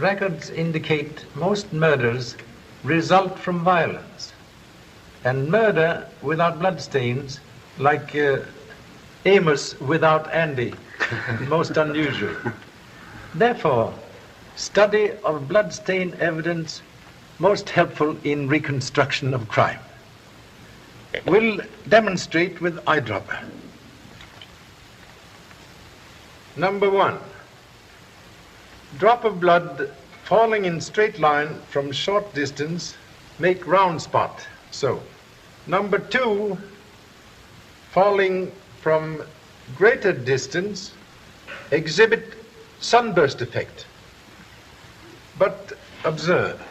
records indicate most murders result from violence. And murder without bloodstains, like Amos without Andy, most unusual. Therefore, study of bloodstain evidence most helpful in reconstruction of crime. We'll demonstrate with eyedropper. Number 1. Drop of blood falling in straight line from short distance, make round spot, so. Number 2, falling from greater distance, exhibit sunburst effect. But observe.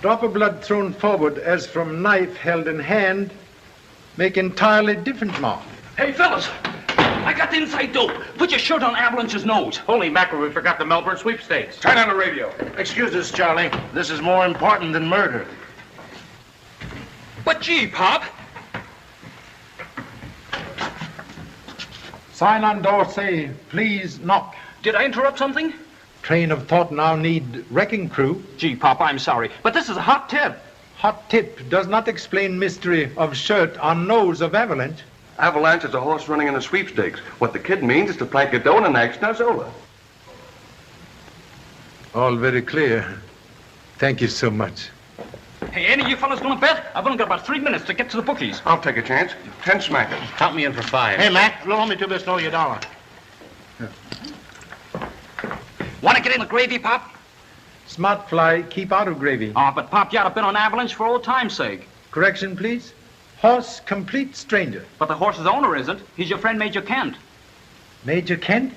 Drop of blood thrown forward as from knife held in hand, make entirely different mark. Hey, fellas! I got the inside dope. Put your shirt on Avalanche's nose. Holy mackerel, we forgot the Melbourne sweepstakes. Turn on the radio. Excuse us, Charlie. This is more important than murder. But gee, Pop. Sign on door say, please knock. Did I interrupt something? Train of thought now need wrecking crew. Gee, Pop, I'm sorry, but this is a hot tip. Hot tip does not explain mystery of shirt on nose of Avalanche. Avalanche is a horse running in the sweepstakes. What the kid means is to plank a dough and act Nazola. All very clear. Thank you so much. Hey, any of you fellas gonna bet? I've only got about 3 minutes to get to the bookies. I'll take a chance. 10 smackers. Count me in for 5. Hey, Mac, loan me 2 bits, know your dollar. Want to get in the gravy, Pop? Smart fly, keep out of gravy. Oh, but Pop, you ought to been on Avalanche for old time's sake. Correction, please. Horse, complete stranger. But the horse's owner isn't. He's your friend Major Kent. Major Kent?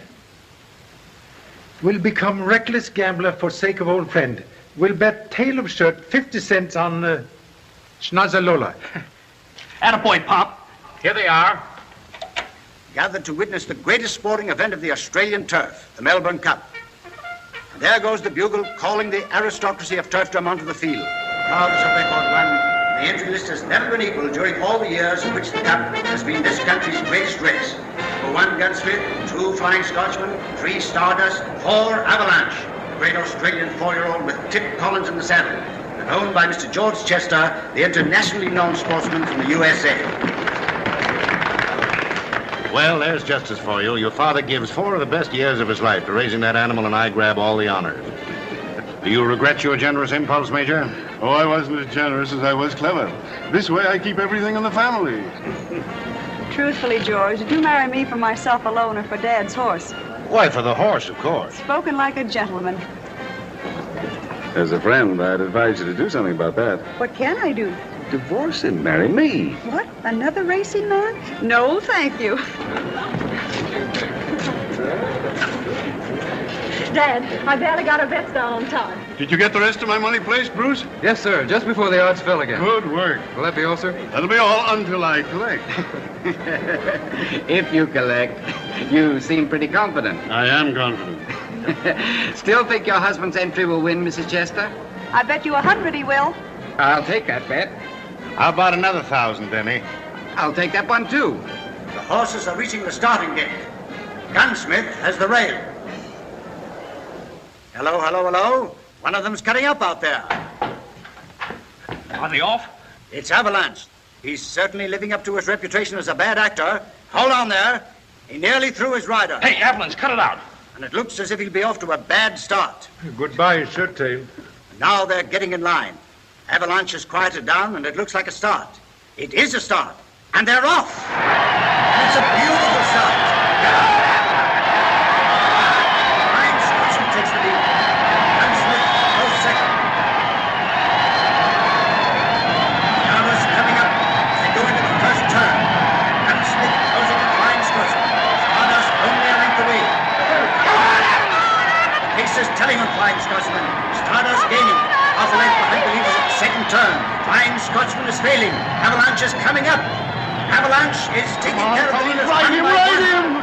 Will become reckless gambler for sake of old friend. Will bet tail of shirt 50 cents on Schnazzalola. Attaboy, Pop. Here they are. Gathered to witness the greatest sporting event of the Australian turf, the Melbourne Cup. And there goes the bugle calling the aristocracy of turfdom onto the field. Crowds of record one. The entry list has never been equal during all the years in which the Cup has been this country's greatest race. For 1 Gunsmith, 2 Flying Scotchmen, 3 Stardust, 4 Avalanche. The great Australian 4-year-old with Tip Collins in the saddle. And owned by Mr. George Chester, the internationally known sportsman from the USA. Well, there's justice for you. Your father gives 4 of the best years of his life to raising that animal, and I grab all the honors. Do you regret your generous impulse, Major? Oh, I wasn't as generous as I was clever. This way I keep everything in the family. Truthfully, George, did you marry me for myself alone or for Dad's horse? Why, for the horse, of course. Spoken like a gentleman. As a friend, I'd advise you to do something about that. What can I do? Divorce him, marry me. What? Another racing man? No, thank you. Dad, I barely got our bets down on time. Did you get the rest of my money placed, Bruce? Yes, sir. Just before the odds fell again. Good work. Will that be all, sir? That'll be all until I collect. If you collect, you seem pretty confident. I am confident. Still think your husband's entry will win, Mrs. Chester? I bet you 100 he will. I'll take that bet. How about another 1,000, Denny? I'll take that one, too. The horses are reaching the starting gate. Gunsmith has the rail. Hello, hello, hello. One of them's cutting up out there. Are they off? It's Avalanche. He's certainly living up to his reputation as a bad actor. Hold on there. He nearly threw his rider. Hey, Avalanche, cut it out. And it looks as if he'll be off to a bad start. Goodbye, shirt tail. Now they're getting in line. Avalanche has quieted down, and it looks like a start. It is a start. And they're off. It's a beautiful start. Takes the lead. Gunsmith goes second. Yarmouth's coming up as they go into the first turn. Gunsmith closing the Flying Scotsman. Stardust only a length away. The pace is telling on Flying Scotsman. Stardust gaining. Half a length behind the leaders at the second turn. Flying Scotsman is failing. Avalanche is coming up. Avalanche is taking care of the leaders. Ride him!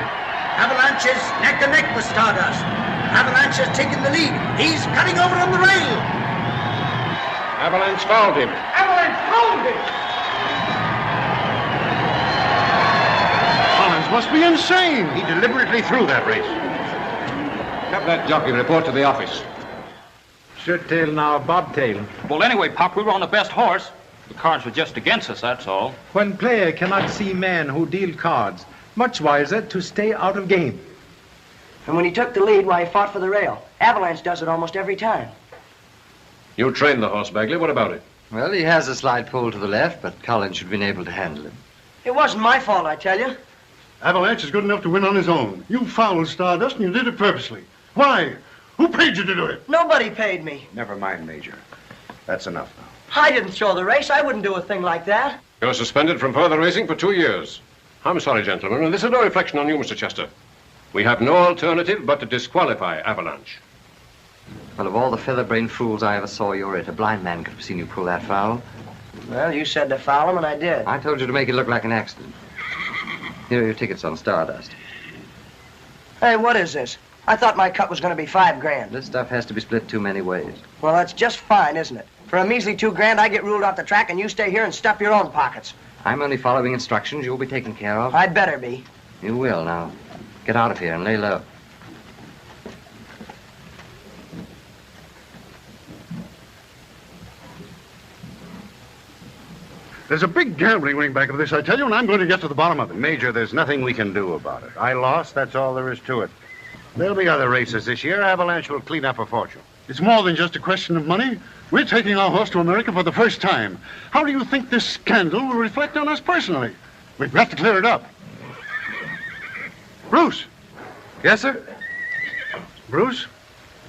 Avalanche is neck and neck with Stardust. Avalanche has taken the lead. He's cutting over on the rail. Avalanche fouled him. Avalanche, hold it! Collins must be insane. He deliberately threw that race. Cup Have that jockey report to the office. Shirttail now, bobtail. Well, anyway, Pop, we were on the best horse. The cards were just against us, that's all. When player cannot see man who deal cards, much wiser to stay out of game. And when he took the lead, why, he fought for the rail. Avalanche does it almost every time. You trained the horse, Bagley. What about it? Well, he has a slight pull to the left, but Collins should have been able to handle him. It wasn't my fault, I tell you. Avalanche is good enough to win on his own. You fouled Stardust, and you did it purposely. Why? Who paid you to do it? Nobody paid me. Never mind, Major. That's enough now. I didn't throw the race. I wouldn't do a thing like that. You're suspended from further racing for 2 years. I'm sorry, gentlemen, and this is no reflection on you, Mr. Chester. We have no alternative but to disqualify Avalanche. Well, of all the feather-brained fools I ever saw, you're it. A blind man could have seen you pull that foul. Well, you said to foul him, and I did. I told you to make it look like an accident. Here are your tickets on Stardust. Hey, what is this? I thought my cut was going to be $5 grand. This stuff has to be split too many ways. Well, that's just fine, isn't it? For a measly $2 grand, I get ruled off the track, and you stay here and stuff your own pockets. I'm only following instructions. You'll be taken care of. I'd better be. You will. Now, get out of here and lay low. There's a big gambling ring back of this, I tell you, and I'm going to get to the bottom of it. Major, there's nothing we can do about it. I lost, that's all there is to it. There'll be other races this year. Avalanche will clean up a fortune. It's more than just a question of money. We're taking our horse to America for the first time. How do you think this scandal will reflect on us personally? We've got to clear it up. Bruce. Yes, sir? Bruce,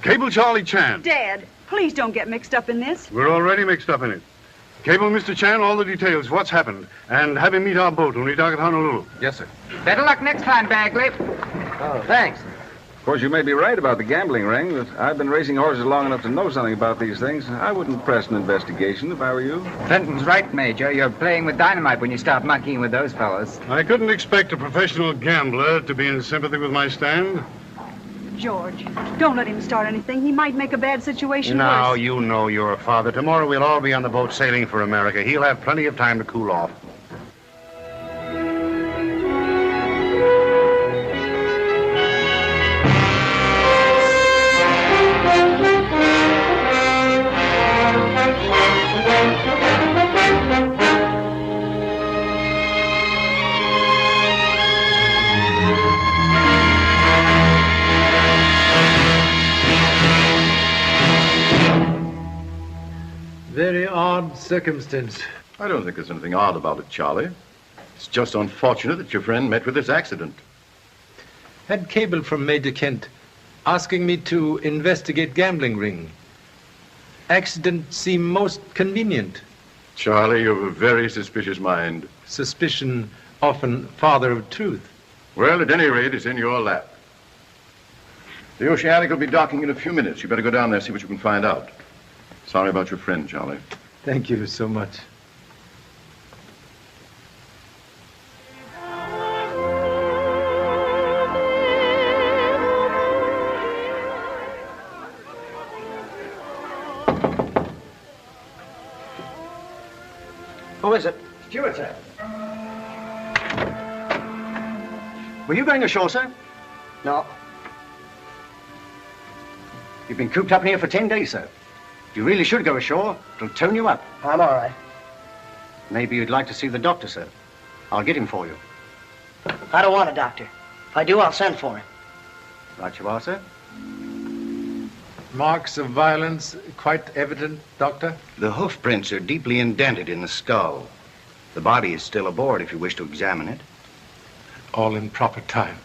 cable Charlie Chan. Dad, please don't get mixed up in this. We're already mixed up in it. Cable Mr. Chan all the details, what's happened, and have him meet our boat when we dock at Honolulu. Yes, sir. Better luck next time, Bagley. Oh, thanks. Of course, you may be right about the gambling ring, but I've been racing horses long enough to know something about these things. I wouldn't press an investigation if I were you. Fenton's right, Major. You're playing with dynamite when you start monkeying with those fellows. I couldn't expect a professional gambler to be in sympathy with my stand. George, don't let him start anything. He might make a bad situation Now, worse. you know you're a father. Tomorrow we'll all be on the boat sailing for America. He'll have plenty of time to cool off. Very odd circumstance. I don't think there's anything odd about it, Charlie. It's just unfortunate that your friend met with this accident. Had cable from Major Kent asking me to investigate gambling ring. Accident seem most convenient. Charlie, you have a very suspicious mind. Suspicion often father of truth. Well, at any rate, it's in your lap. The Oceanic will be docking in a few minutes. You better go down there and see what you can find out. Sorry about your friend, Charlie. Thank you so much. Who is it? Stewart, sir. Were you going ashore, sir? No. You've been cooped up in here for 10 days, sir. You really should go ashore. It'll tone you up. I'm all right. Maybe you'd like to see the doctor, sir. I'll get him for you. I don't want a doctor. If I do, I'll send for him. Right you are, sir. Marks of violence quite evident, Doctor? The hoof prints are deeply indented in the skull. The body is still aboard if you wish to examine it. All in proper time.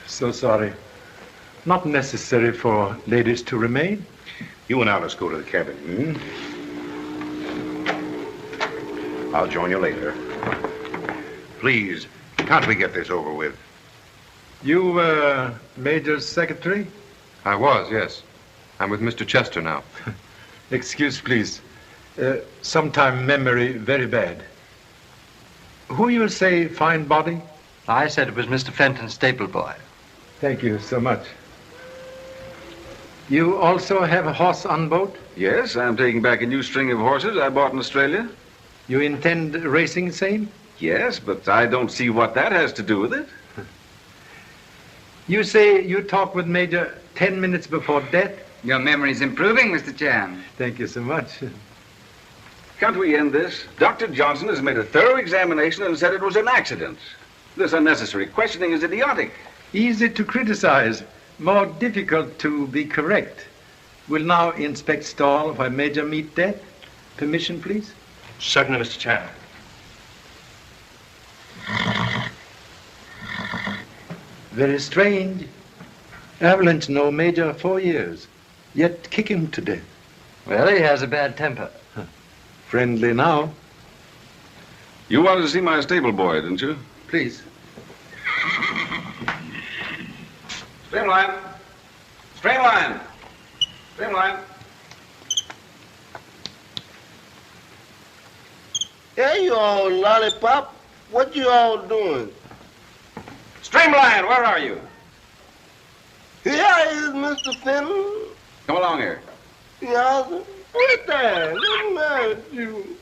So sorry. Not necessary for ladies to remain. You and Alice go to the cabin. I'll join you later. Please, can't we get this over with? You were Major's secretary? I was, yes. I'm with Mr. Chester now. Excuse, please. Sometime memory very bad. Who you say fine body? I said it was Mr. Fenton's stable boy. Thank you so much. You also have a horse on boat? Yes, I'm taking back a new string of horses I bought in Australia. You intend racing same? Yes, but I don't see what that has to do with it. You say you talked with Major 10 minutes before death? Your memory's improving, Mr. Chan. Thank you so much. Can't we end this? Dr. Johnson has made a thorough examination and said it was an accident. This unnecessary questioning is idiotic. Easy to criticize, more difficult to be correct. We'll now inspect stall where Major meet death. Permission, please? Certainly, Mr. Chan. Very strange. Avalanche know Major 4 years, yet kick him to death. Well, he has a bad temper. Friendly now. You wanted to see my stable boy, didn't you? Please. Streamline. Streamline. Streamline. Hey, you all lollipop. What you all doing? Streamline, where are you? Here is Mr. Fenton. Come along here. Yeah, wait there. Let me at you.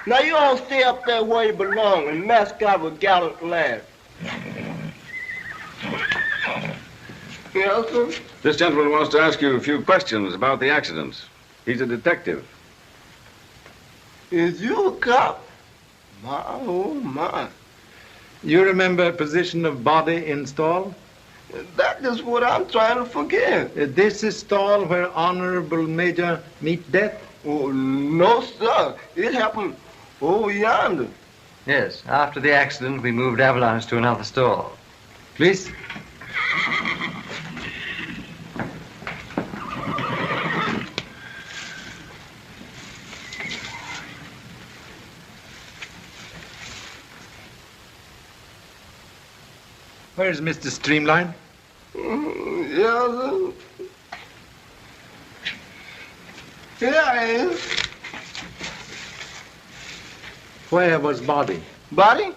Now you all stay up there where you belong and mask out with gallant laugh. Yes, sir? This gentleman wants to ask you a few questions about the accident. He's a detective. Is you a cop? My, oh, my. You remember position of body in stall? That is what I'm trying to forget. This is stall where Honorable Major meet death? Oh, no, sir. It happened over yonder. Yes, after the accident, we moved Avalanche to another stall. Please. Where's Mr. Streamline? Yes, sir. Here I is. Where was body? Body?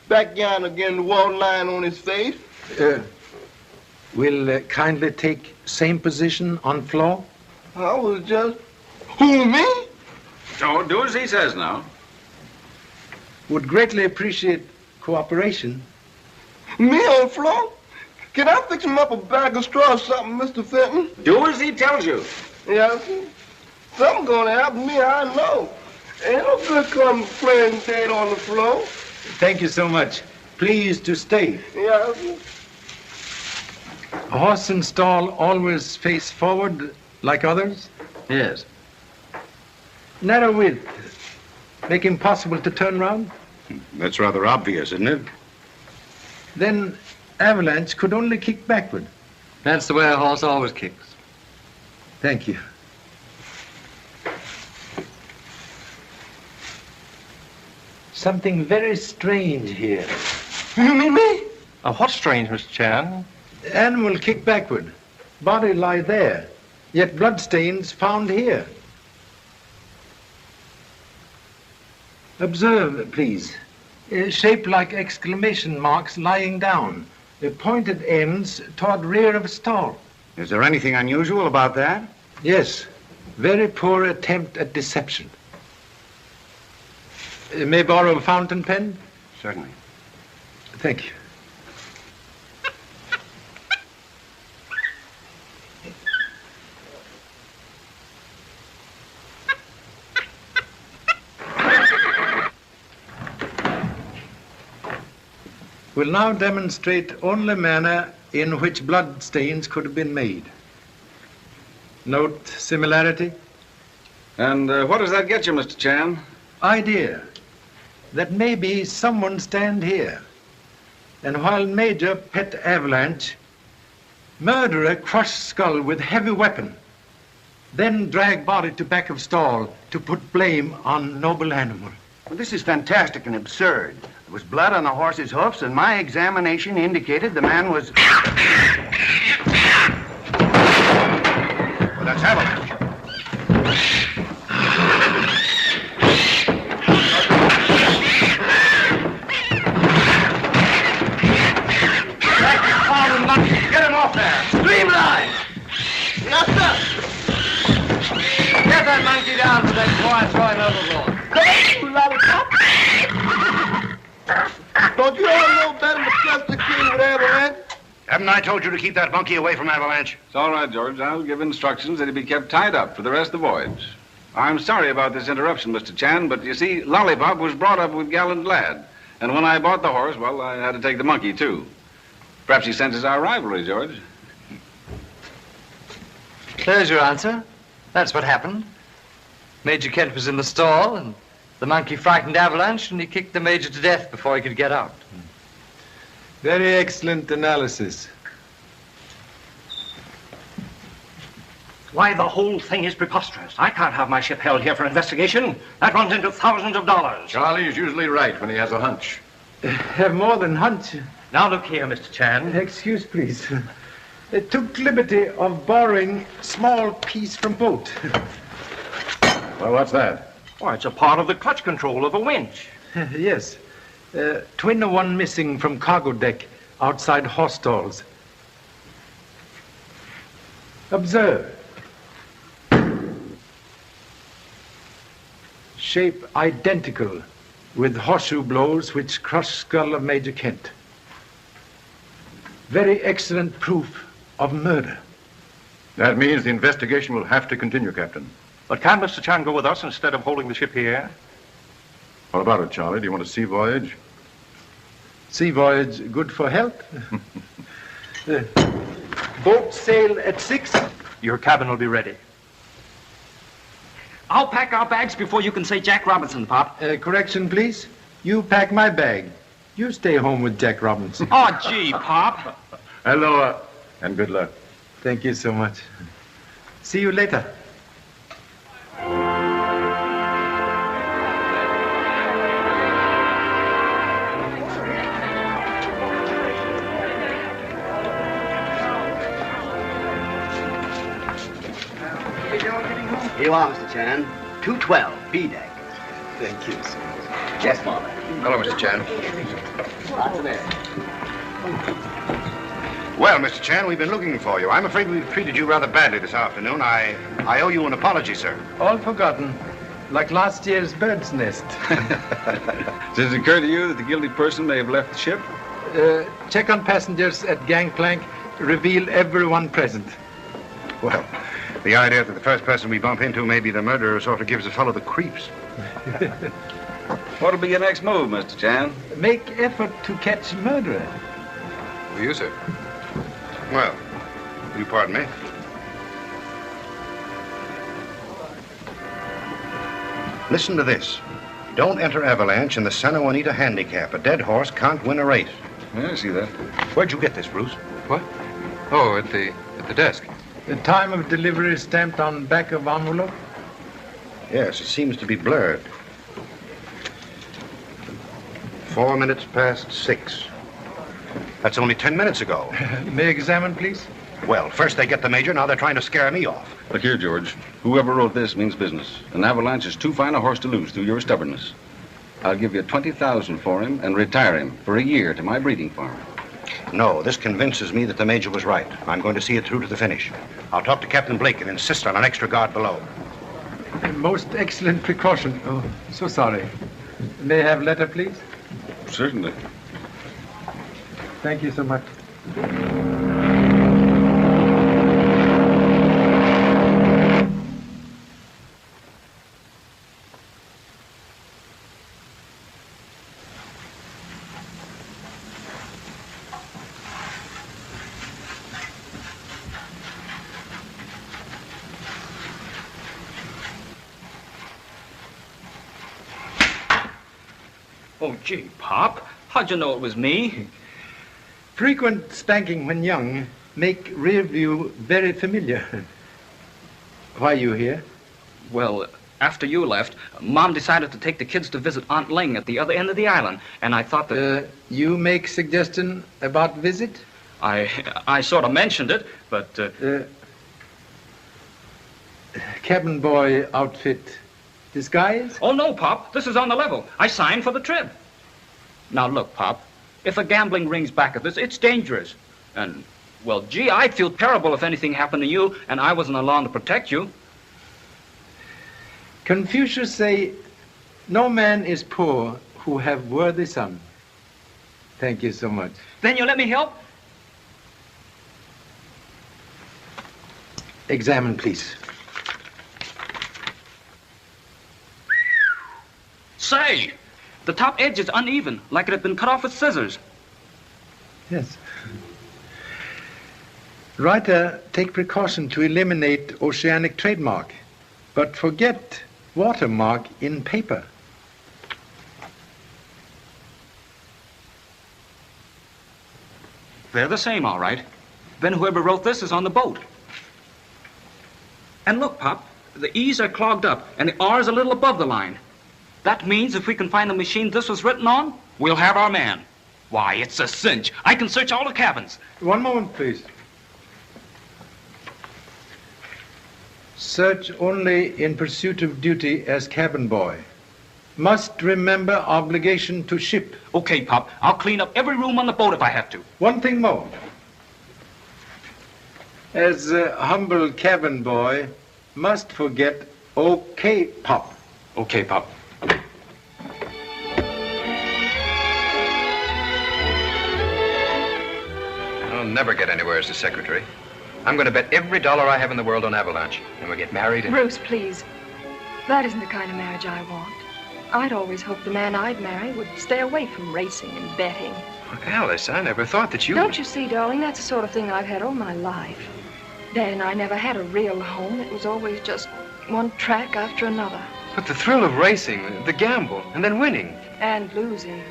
Back yonder again, the wall line on his face. Will kindly take same position on floor? I was just... Who, me? Don't do as he says now. Would greatly appreciate cooperation. Me on the floor? Can I fix him up a bag of straw or something, Mr. Fenton? Do as he tells you. Yes, sir. Something's gonna happen to me, I know. Ain't no good come playing dead on the floor. Thank you so much. Please to stay. Yes, sir. A horse and stall always face forward like others? Yes. Narrow width. Make impossible to turn round? That's rather obvious, isn't it? Then Avalanche could only kick backward. That's the way a horse always kicks. Thank you. Something very strange here. You mean me? What's strange, Mr. Chan? Animal kick backward. Body lie there. Yet bloodstains found here. Observe, please. Shaped like exclamation marks lying down. Pointed ends toward rear of stall. Is there anything unusual about that? Yes. Very poor attempt at deception. May borrow a fountain pen? Certainly. Thank you. We'll now demonstrate only manner in which blood stains could have been made. Note similarity. And what does that get you, Mr. Chan? Idea that maybe someone stand here. And while Major pet Avalanche, murderer crush skull with heavy weapon, then drag body to back of stall to put blame on noble animal. Well, this is fantastic and absurd. There was blood on the horse's hoofs, and my examination indicated the man was... Well, that's Avalanche. Get him off there! Streamline! Yes, sir. Get that monkey down for that boy throwing overboard. Come on, you lollipop. Don't you all know better than to trust the king Avalanche? Haven't I told you to keep that monkey away from Avalanche? It's all right, George. I'll give instructions that he be kept tied up for the rest of the voyage. I'm sorry about this interruption, Mr. Chan, but you see, Lollipop was brought up with Gallant Lad. And when I bought the horse, well, I had to take the monkey, too. Perhaps he senses our rivalry, George. There's your answer. That's what happened. Major Kent was in the stall, and the monkey frightened Avalanche, and he kicked the Major to death before he could get out. Very excellent analysis. Why, the whole thing is preposterous. I can't have my ship held here for investigation. That runs into thousands of dollars. Charlie is usually right when he has a hunch. Have more than hunch. Now look here, Mr. Chan. Excuse, please. Took liberty of borrowing small piece from boat. Well, what's that? Why, it's a part of the clutch control of a winch. Yes. Twin of one missing from cargo deck outside horse stalls. Observe. Shape identical with horseshoe blows which crushed skull of Major Kent. Very excellent proof of murder. That means the investigation will have to continue, Captain. But can Mr. Chan go with us instead of holding the ship here? What about it, Charlie? Do you want a sea voyage? Sea voyage good for health? Boat sail at 6. Your cabin will be ready. I'll pack our bags before you can say Jack Robinson, Pop. Correction, please. You pack my bag. You stay home with Jack Robinson. Oh, gee, Pop. Aloha, and good luck. Thank you so much. See you later. Here you are, Mr. Chan. 212, B deck. Thank you, sir. Yes, Father. Hello, Mr. Chan. Lots of air. Well, Mr. Chan, we've been looking for you. I'm afraid we've treated you rather badly this afternoon. I owe you an apology, sir. All forgotten. Like last year's bird's nest. Does it occur to you that the guilty person may have left the ship? Check on passengers at gangplank. Reveal everyone present. Well, the idea that the first person we bump into may be the murderer sort of gives a fellow the creeps. What'll be your next move, Mr. Chan? Make effort to catch murderer. Will you, sir? Well, will you pardon me? Listen to this. Don't enter Avalanche in the Santa Juanita handicap. A dead horse can't win a race. Yeah, I see that. Where'd you get this, Bruce? What? Oh, at the desk. The time of delivery is stamped on back of envelope? Yes, it seems to be blurred. 4 minutes past 6. That's only 10 minutes ago. May I examine, please? Well, first they get the major, now they're trying to scare me off. Look here, George. Whoever wrote this means business. An Avalanche is too fine a horse to lose through your stubbornness. I'll give you $20,000 for him and retire him for a year to my breeding farm. No, this convinces me that the major was right. I'm going to see it through to the finish. I'll talk to Captain Blake and insist on an extra guard below. A most excellent precaution. Oh, so sorry. May I have letter, please? Certainly. Thank you so much. Oh, gee, Pop. How'd you know it was me? Frequent spanking when young make rear view very familiar. Why are you here? Well, after you left, Mom decided to take the kids to visit Aunt Ling at the other end of the island, and I thought that... You make suggestion about visit? I sort of mentioned it, but... Cabin boy outfit. Disguise? Oh, no, Pop. This is on the level. I signed for the trip. Now, look, Pop. If a gambling ring's back of this, it's dangerous. And, well, gee, I'd feel terrible if anything happened to you and I wasn't along to protect you. Confucius say, no man is poor who have worthy son. Thank you so much. Then you let me help? Examine, please. Say, the top edge is uneven, like it had been cut off with scissors. Yes. Writer, take precaution to eliminate oceanic trademark, but forget watermark in paper. They're the same, all right. Then whoever wrote this is on the boat. And look, Pop, the E's are clogged up, and the R's a little above the line. That means if we can find the machine this was written on, we'll have our man. Why, it's a cinch. I can search all the cabins. One moment, please. Search only in pursuit of duty as cabin boy. Must remember obligation to ship. Okay, Pop. I'll clean up every room on the boat if I have to. One thing more. As a humble cabin boy, must forget okay, Pop. Okay, Pop. I'll never get anywhere as a secretary. I'm going to bet every dollar I have in the world on Avalanche. And we'll get married and... Bruce, please. That isn't the kind of marriage I want. I'd always hoped the man I'd marry would stay away from racing and betting. Alice, I never thought that you... Don't you see, darling, that's the sort of thing I've had all my life. Dad and I never had a real home. It was always just one track after another. But the thrill of racing, the gamble, and then winning. And losing.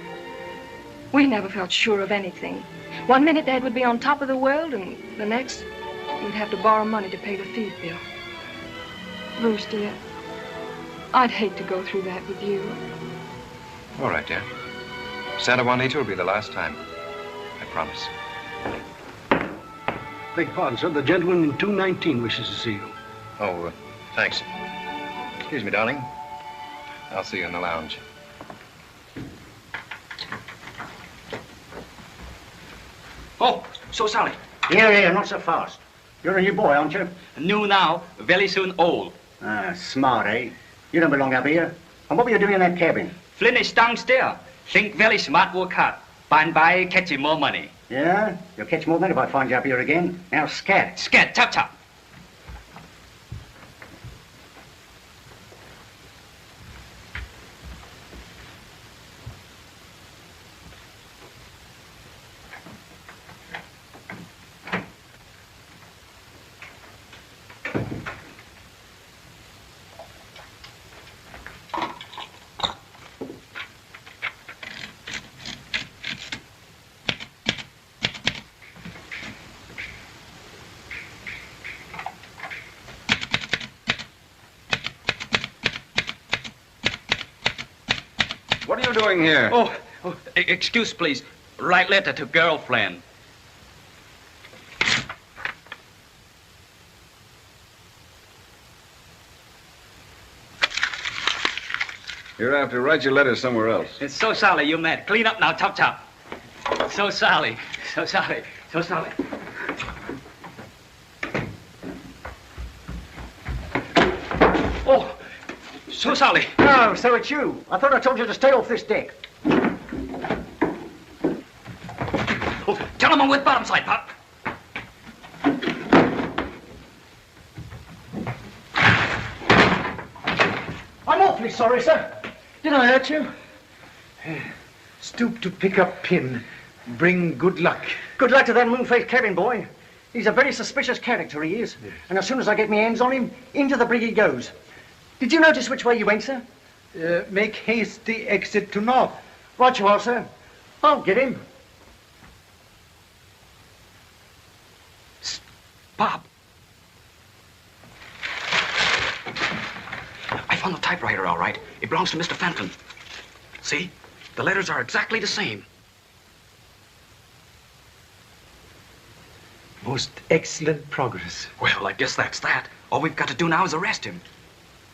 We never felt sure of anything. One minute Dad would be on top of the world, and the next we'd have to borrow money to pay the feed bill. Bruce, dear, I'd hate to go through that with you. All right, dear. Santa Juanita will be the last time. I promise. Beg pardon, sir. The gentleman in 219 wishes to see you. Oh, thanks. Excuse me, darling. I'll see you in the lounge. Oh, so Sally. Here, not so fast. You're a new boy, aren't you? New now, very soon old. Ah, smart, eh? You don't belong up here. And what were you doing in that cabin? Finish downstairs. Think very smart work hard. By catching more money. Yeah? You'll catch more than if I find you up here again. Now, scat. Scat, chop, chop. What are you doing here? Oh, excuse, please. Write letter to girlfriend. You'll have to write your letter somewhere else. It's so Sally you met. Clean up now, chop, chop. So Sally. So Sally. So Sally. Oh, so Sally. Oh, so it's you. I thought I told you to stay off this deck. Oh, tell him I'm with bottom side, Pop. I'm awfully sorry, sir. Did I hurt you? Stoop to pick up pin. Bring good luck. Good luck to that moon-faced cabin boy. He's a very suspicious character, he is. Yes. And as soon as I get my hands on him, into the brig he goes. Did you notice which way you went, sir? Make hasty exit to north. Right you are, sir. I'll get him. Bob. I found the typewriter, all right. It belongs to Mr. Fenton. See? The letters are exactly the same. Most excellent progress. Well, I guess that's that. All we've got to do now is arrest him.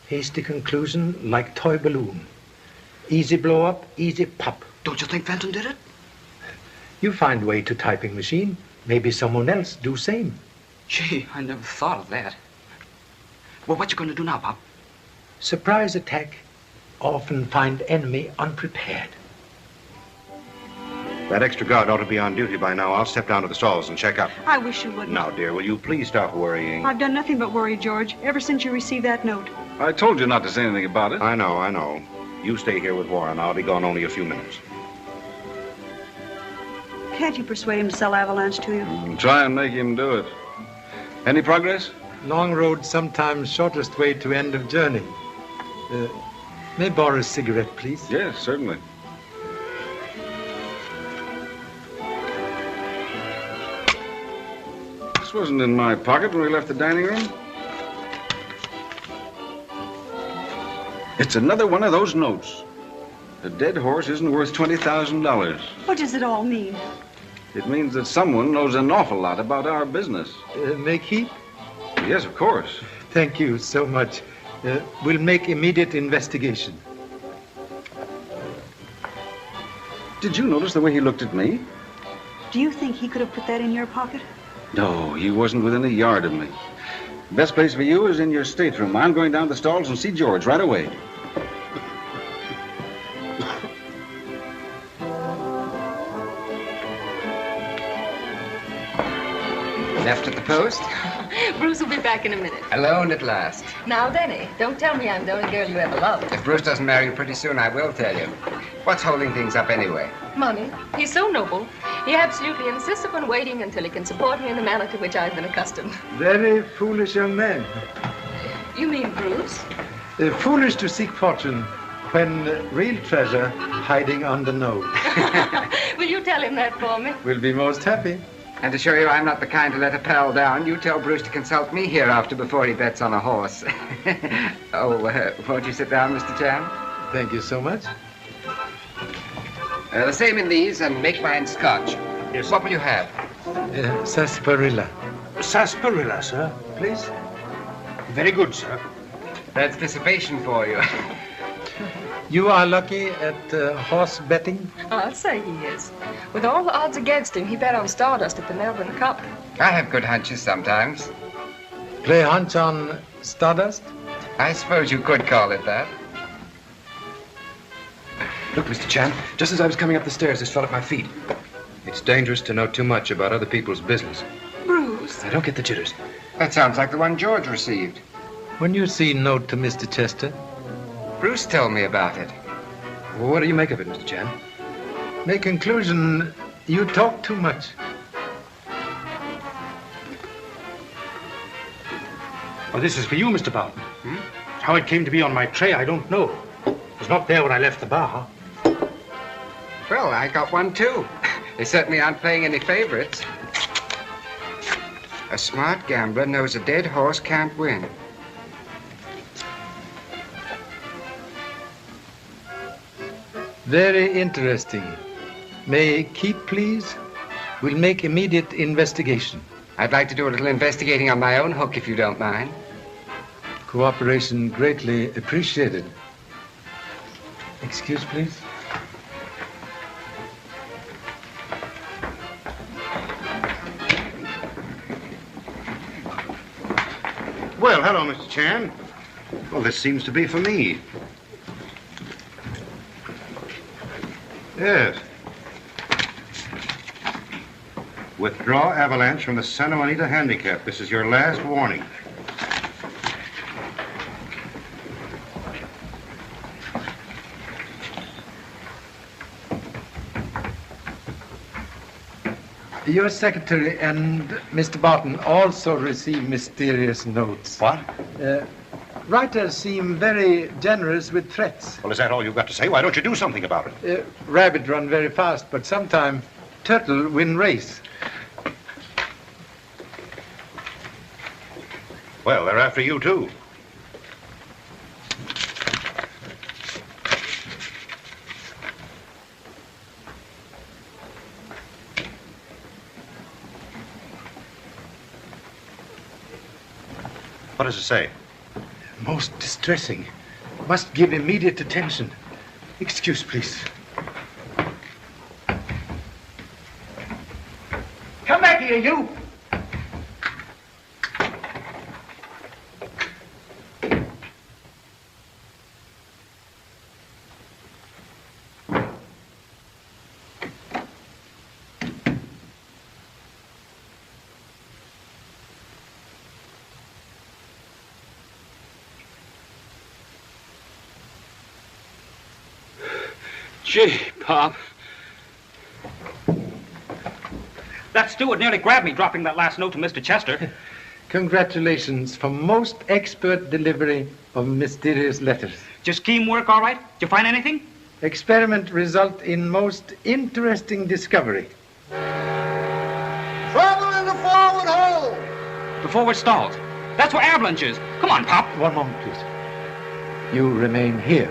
Hasty conclusion, like toy balloon. Easy blow up, easy pop. Don't you think Fenton did it? You find way to typing machine. Maybe someone else do same. Gee, I never thought of that. Well, what you gonna do now, Pop? Surprise attack. Often find enemy unprepared. That extra guard ought to be on duty by now. I'll step down to the stalls and check up. I wish you wouldn't. Now, dear, will you please stop worrying? I've done nothing but worry, George, ever since you received that note. I told you not to say anything about it. I know. You stay here with Warren. I'll be gone only a few minutes. Can't you persuade him to sell Avalanche to you? Try and make him do it. Any progress? Long road, sometimes shortest way to end of journey. May I borrow a cigarette, please? Yes, certainly. This wasn't in my pocket when we left the dining room. It's another one of those notes. A dead horse isn't worth $20,000. What does it all mean? It means that someone knows an awful lot about our business. Make heat? Yes, of course. Thank you so much. We'll make immediate investigation. Did you notice the way he looked at me? Do you think he could have put that in your pocket? No, he wasn't within a yard of me. Best place for you is in your stateroom. I'm going down to the stalls and see George right away. Left at the post? Bruce will be back in a minute. Alone at last. Now, Denny, don't tell me I'm the only girl you ever loved. If Bruce doesn't marry you pretty soon, I will tell you. What's holding things up anyway? Money. He's so noble. He absolutely insists upon waiting until he can support me in the manner to which I've been accustomed. Very foolish young man. You mean Bruce? Foolish to seek fortune when real treasure hiding on the nose. Will you tell him that for me? We'll be most happy. And to show you I'm not the kind to let a pal down, you tell Bruce to consult me hereafter before he bets on a horse. Won't you sit down, Mr. Chan? Thank you so much. The same in these, and make mine Scotch. Yes. What will you have? Sarsaparilla. Sarsaparilla, sir, please. Very good, sir. That's dissipation for you. You are lucky at horse betting? I'll say he is. With all the odds against him, he bet on Stardust at the Melbourne Cup. I have good hunches sometimes. Play hunch on Stardust? I suppose you could call it that. Look, Mr. Chan, just as I was coming up the stairs, this fell at my feet. It's dangerous to know too much about other people's business. Bruce. I don't get the jitters. That sounds like the one George received. When you see note to Mr. Chester? Bruce told me about it. Well, what do you make of it, Mr. Chan? My conclusion, you talk too much. Well, this is for you, Mr. Barton. How it came to be on my tray, I don't know. It was not there when I left the bar. Well, I got one, too. They certainly aren't playing any favorites. A smart gambler knows a dead horse can't win. Very interesting. May keep, please? We'll make immediate investigation. I'd like to do a little investigating on my own hook, if you don't mind. Cooperation greatly appreciated. Excuse, please. Well, hello, Mr. Chan. Well, this seems to be for me. Yes. Withdraw Avalanche from the Santa Juanita Handicap. This is your last warning. Your secretary and Mr. Barton also receive mysterious notes. What? Writers seem very generous with threats. Well, is that all you've got to say? Why don't you do something about it? Rabbit run very fast, but sometime turtle win race. Well, they're after you, too. What does it say? Most distressing. Must give immediate attention. Excuse, please. Come back here, you! Gee, Pop. That steward nearly grabbed me dropping that last note to Mr. Chester. Congratulations for most expert delivery of mysterious letters. Just scheme work all right? Did you find anything? Experiment result in most interesting discovery. Trouble in the forward hold. The forward stalls. That's where Avalanche is. Come on, Pop. One moment, please. You remain here.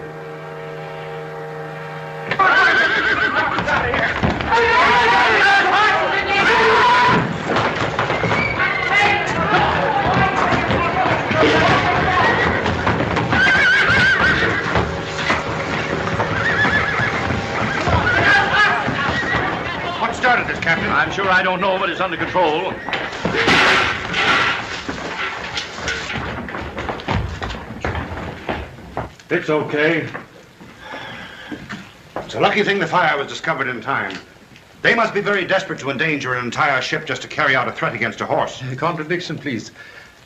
What started this, Captain? I'm sure I don't know, but it's under control. It's okay. It's a lucky thing the fire was discovered in time. They must be very desperate to endanger an entire ship just to carry out a threat against a horse. Contradiction, please.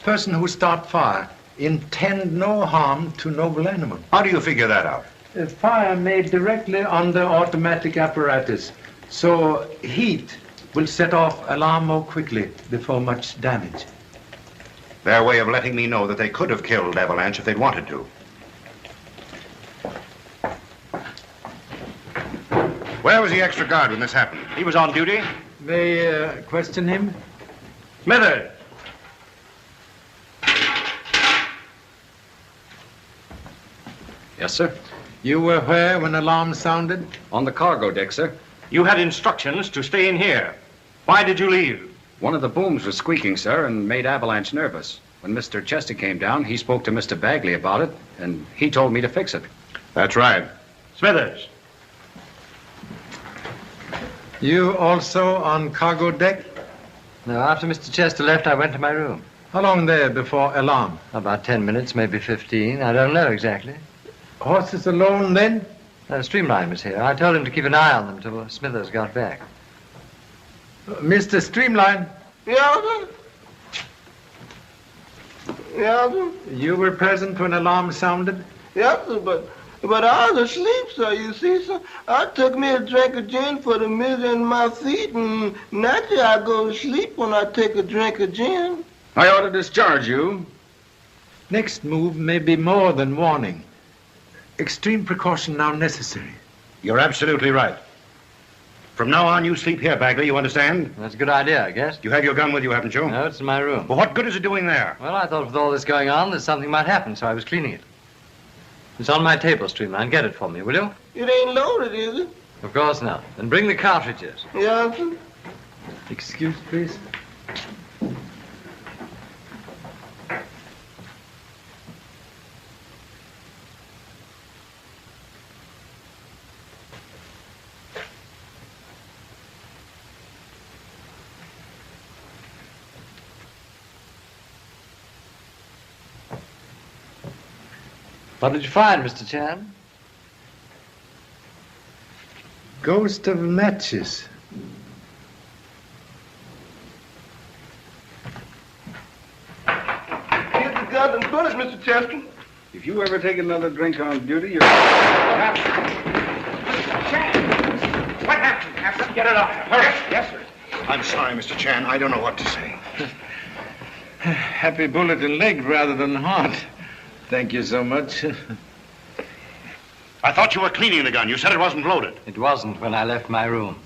Person who start fire intend no harm to noble animal. How do you figure that out? A fire made directly under automatic apparatus, so heat will set off alarm more quickly before much damage. Their way of letting me know that they could have killed Avalanche if they'd wanted to. Where was the extra guard when this happened? He was on duty. May question him? Smithers. Yes, sir. You were where when alarm sounded? On the cargo deck, sir. You had instructions to stay in here. Why did you leave? One of the booms was squeaking, sir, and made Avalanche nervous. When Mr. Chester came down, he spoke to Mr. Bagley about it, and he told me to fix it. That's right. Smithers. You also on cargo deck? No, after Mr. Chester left, I went to my room. How long there before alarm? About 10 minutes, maybe 15. I don't know exactly. Horses alone then? Streamline was here. I told him to keep an eye on them till Smithers got back. Mr. Streamline? Yeah, sir. Yeah, sir. You were present when alarm sounded? Yes, sir, but I was asleep, sir. You see, sir, I took me a drink of gin for the misery in my feet, and naturally I go to sleep when I take a drink of gin. I ought to discharge you. Next move may be more than warning. Extreme precaution now necessary. You're absolutely right. From now on, you sleep here, Bagley, you understand? That's a good idea, I guess. You have your gun with you, haven't you? No, it's in my room. Well, what good is it doing there? Well, I thought with all this going on that something might happen, so I was cleaning it. It's on my table, Streamline. Get it for me, will you? It ain't loaded, is it? Of course not. Then bring the cartridges. Yeah, sir. Excuse, please. What did you find, Mr. Chan? Ghost of matches. Here's the gun and bullets, Mr. Chester. If you ever take another drink on duty, you're... What happened? Have to get it off. Hurry. Yes, sir. I'm sorry, Mr. Chan. I don't know what to say. Happy bullet in leg rather than heart. Thank you so much. I thought you were cleaning the gun. You said it wasn't loaded. It wasn't when I left my room.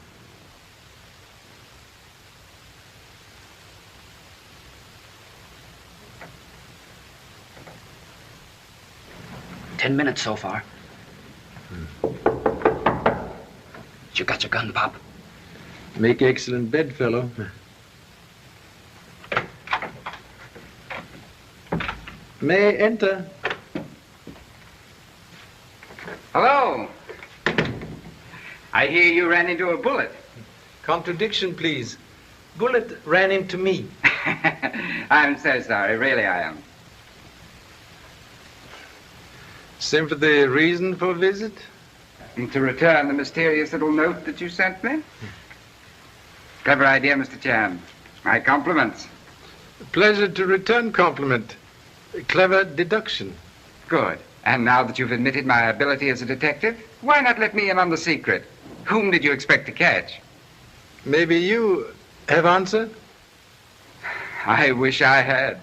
Ten minutes so far. You got your gun, Pop? Make excellent bedfellow. May enter. Hello. I hear you ran into a bullet. Contradiction, please. Bullet ran into me. I'm so sorry. Really, I am. Sympathy reason for visit? And to return the mysterious little note that you sent me? Clever idea, Mr. Chan. My compliments. Pleasure to return compliment. Clever deduction. Good. And now that you've admitted my ability as a detective, why not let me in on the secret? Whom did you expect to catch? Maybe you have answer? I wish I had.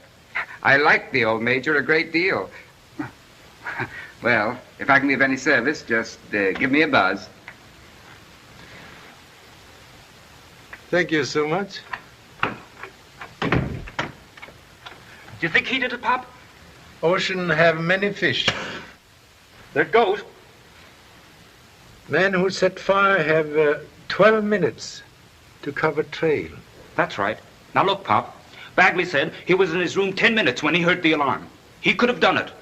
I like the old Major a great deal. Well, if I can be of any service, just give me a buzz. Thank you so much. Do you think he did it, Pop? Ocean have many fish. There it goes. Men who set fire have 12 minutes to cover trail. That's right. Now look, Pop. Bagley said he was in his room 10 minutes when he heard the alarm. He could have done it.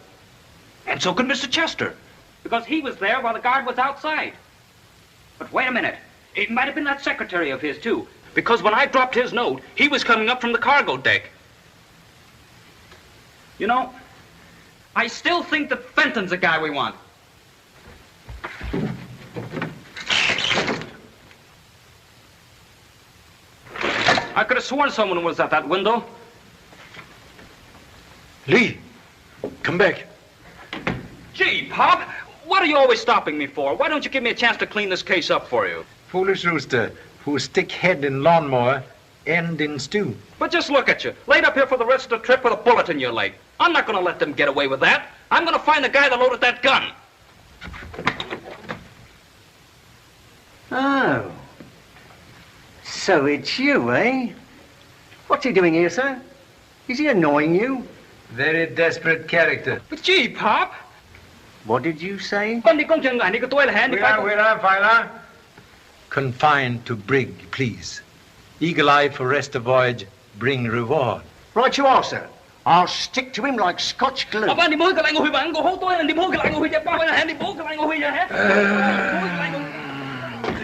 And so could Mr. Chester, because he was there while the guard was outside. But wait a minute. It might have been that secretary of his, too, because when I dropped his note, he was coming up from the cargo deck. You know, I still think that Fenton's the guy we want. I could have sworn someone was at that window. Lee, come back. Gee, Pop, what are you always stopping me for? Why don't you give me a chance to clean this case up for you? Foolish rooster who stick head in lawnmower, end in stew. But just look at you, laid up here for the rest of the trip with a bullet in your leg. I'm not going to let them get away with that. I'm going to find the guy that loaded that gun. Oh. So it's you, eh? What's he doing here, sir? Is he annoying you? Very desperate character. But gee, Pop. What did you say? Confined to brig, please. Eagle eye for rest of voyage, bring reward. Right you are, sir. I'll stick to him like Scotch glue.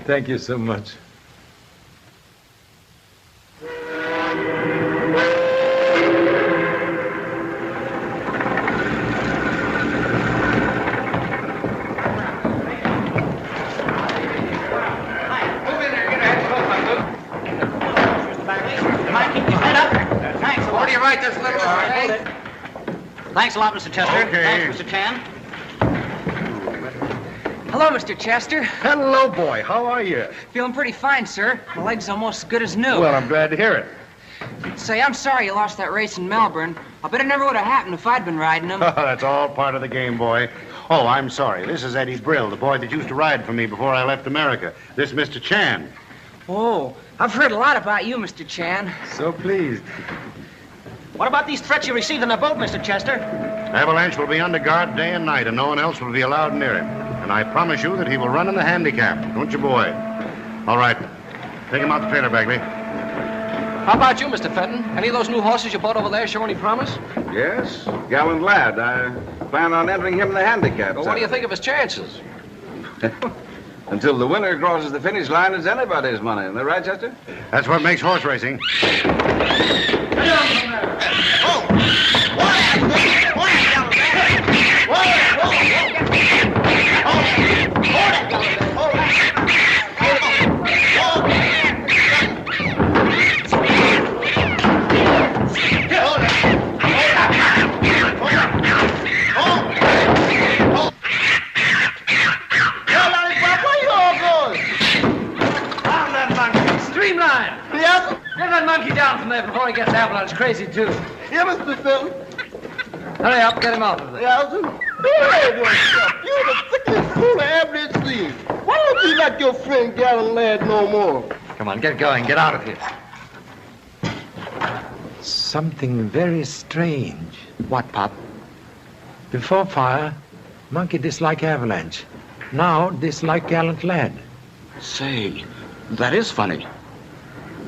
Thank you so much. Thanks a lot, Mr. Chester. Okay. Thanks, Mr. Chan. Hello, Mr. Chester. Hello, boy. How are you? Feeling pretty fine, sir. My leg's almost as good as new. Well, I'm glad to hear it. Say, I'm sorry you lost that race in Melbourne. I bet it never would have happened if I'd been riding them. That's all part of the game, boy. Oh, I'm sorry. This is Eddie Brill, the boy that used to ride for me before I left America. This Mr. Chan. Oh, I've heard a lot about you, Mr. Chan. So pleased. What about these threats you received in the boat, Mr. Chester? Avalanche will be under guard day and night, and no one else will be allowed near him. And I promise you that he will run in the handicap. Don't you, boy? All right. Take him out the trailer, Bagley. How about you, Mr. Fenton? Any of those new horses you bought over there show any promise? Yes, gallant lad. I plan on entering him in the handicap. Well, what do you think of his chances? Until the winner crosses the finish line, it's anybody's money. Isn't that right, Chester? That's what makes horse racing. Streamline! Yes? Get that monkey down from there before he gets Avalanche crazy, too. Yeah, Mr. Fenton. Hurry up, get him off of there. Yeah, behave yourself. You're the thickest fool I ever did see. Why don't you like your friend Gallant Lad no more? Come on, get going. Get out of here. Something very strange. What, Pop? Before fire, monkey dislike Avalanche. Now dislike Gallant Lad. Say, that is funny.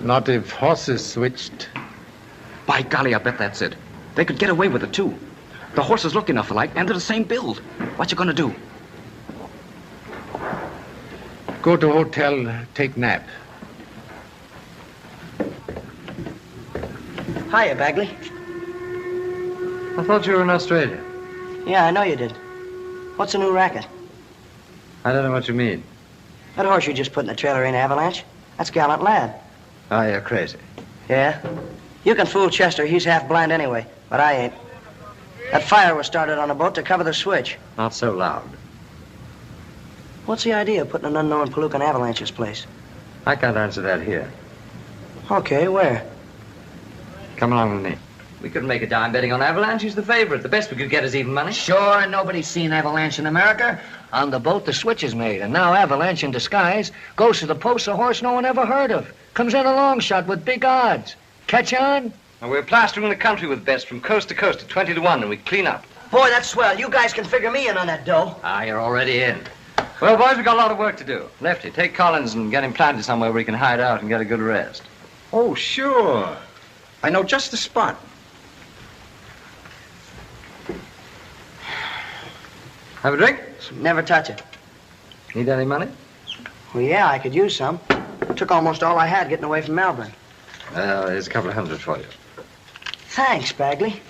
Not if horses switched. By golly, I bet that's it. They could get away with it, too. The horses look enough alike, and they're the same build. What you gonna do? Go to hotel, take nap. Hiya, Bagley. I thought you were in Australia. Yeah, I know you did. What's the new racket? I don't know what you mean. That horse you just put in the trailer ain't Avalanche. That's Gallant Lad. Oh, you're crazy. Yeah? You can fool Chester. He's half blind anyway. But I ain't. That fire was started on a boat to cover the switch. Not so loud. What's the idea of putting an unknown Palooka in Avalanche's place? I can't answer that here. Okay, where? Come along with me. We couldn't make a dime betting on Avalanche. He's the favorite. The best we could get is even money. Sure, nobody's seen Avalanche in America. On the boat, the switch is made, and now Avalanche in disguise goes to the post a horse no one ever heard of. Comes in a long shot with big odds. Catch on? Now, we're plastering the country with bets from coast to coast at 20 to 1, and we clean up. Boy, that's swell. You guys can figure me in on that dough. Ah, you're already in. Well, boys, we've got a lot of work to do. Lefty, take Collins and get him planted somewhere where he can hide out and get a good rest. Oh, sure. I know just the spot. Have a drink? Never touch it. Need any money? Well, yeah, I could use some. Took almost all I had getting away from Melbourne. Well, here's a couple of $100 for you. Thanks, Bagley.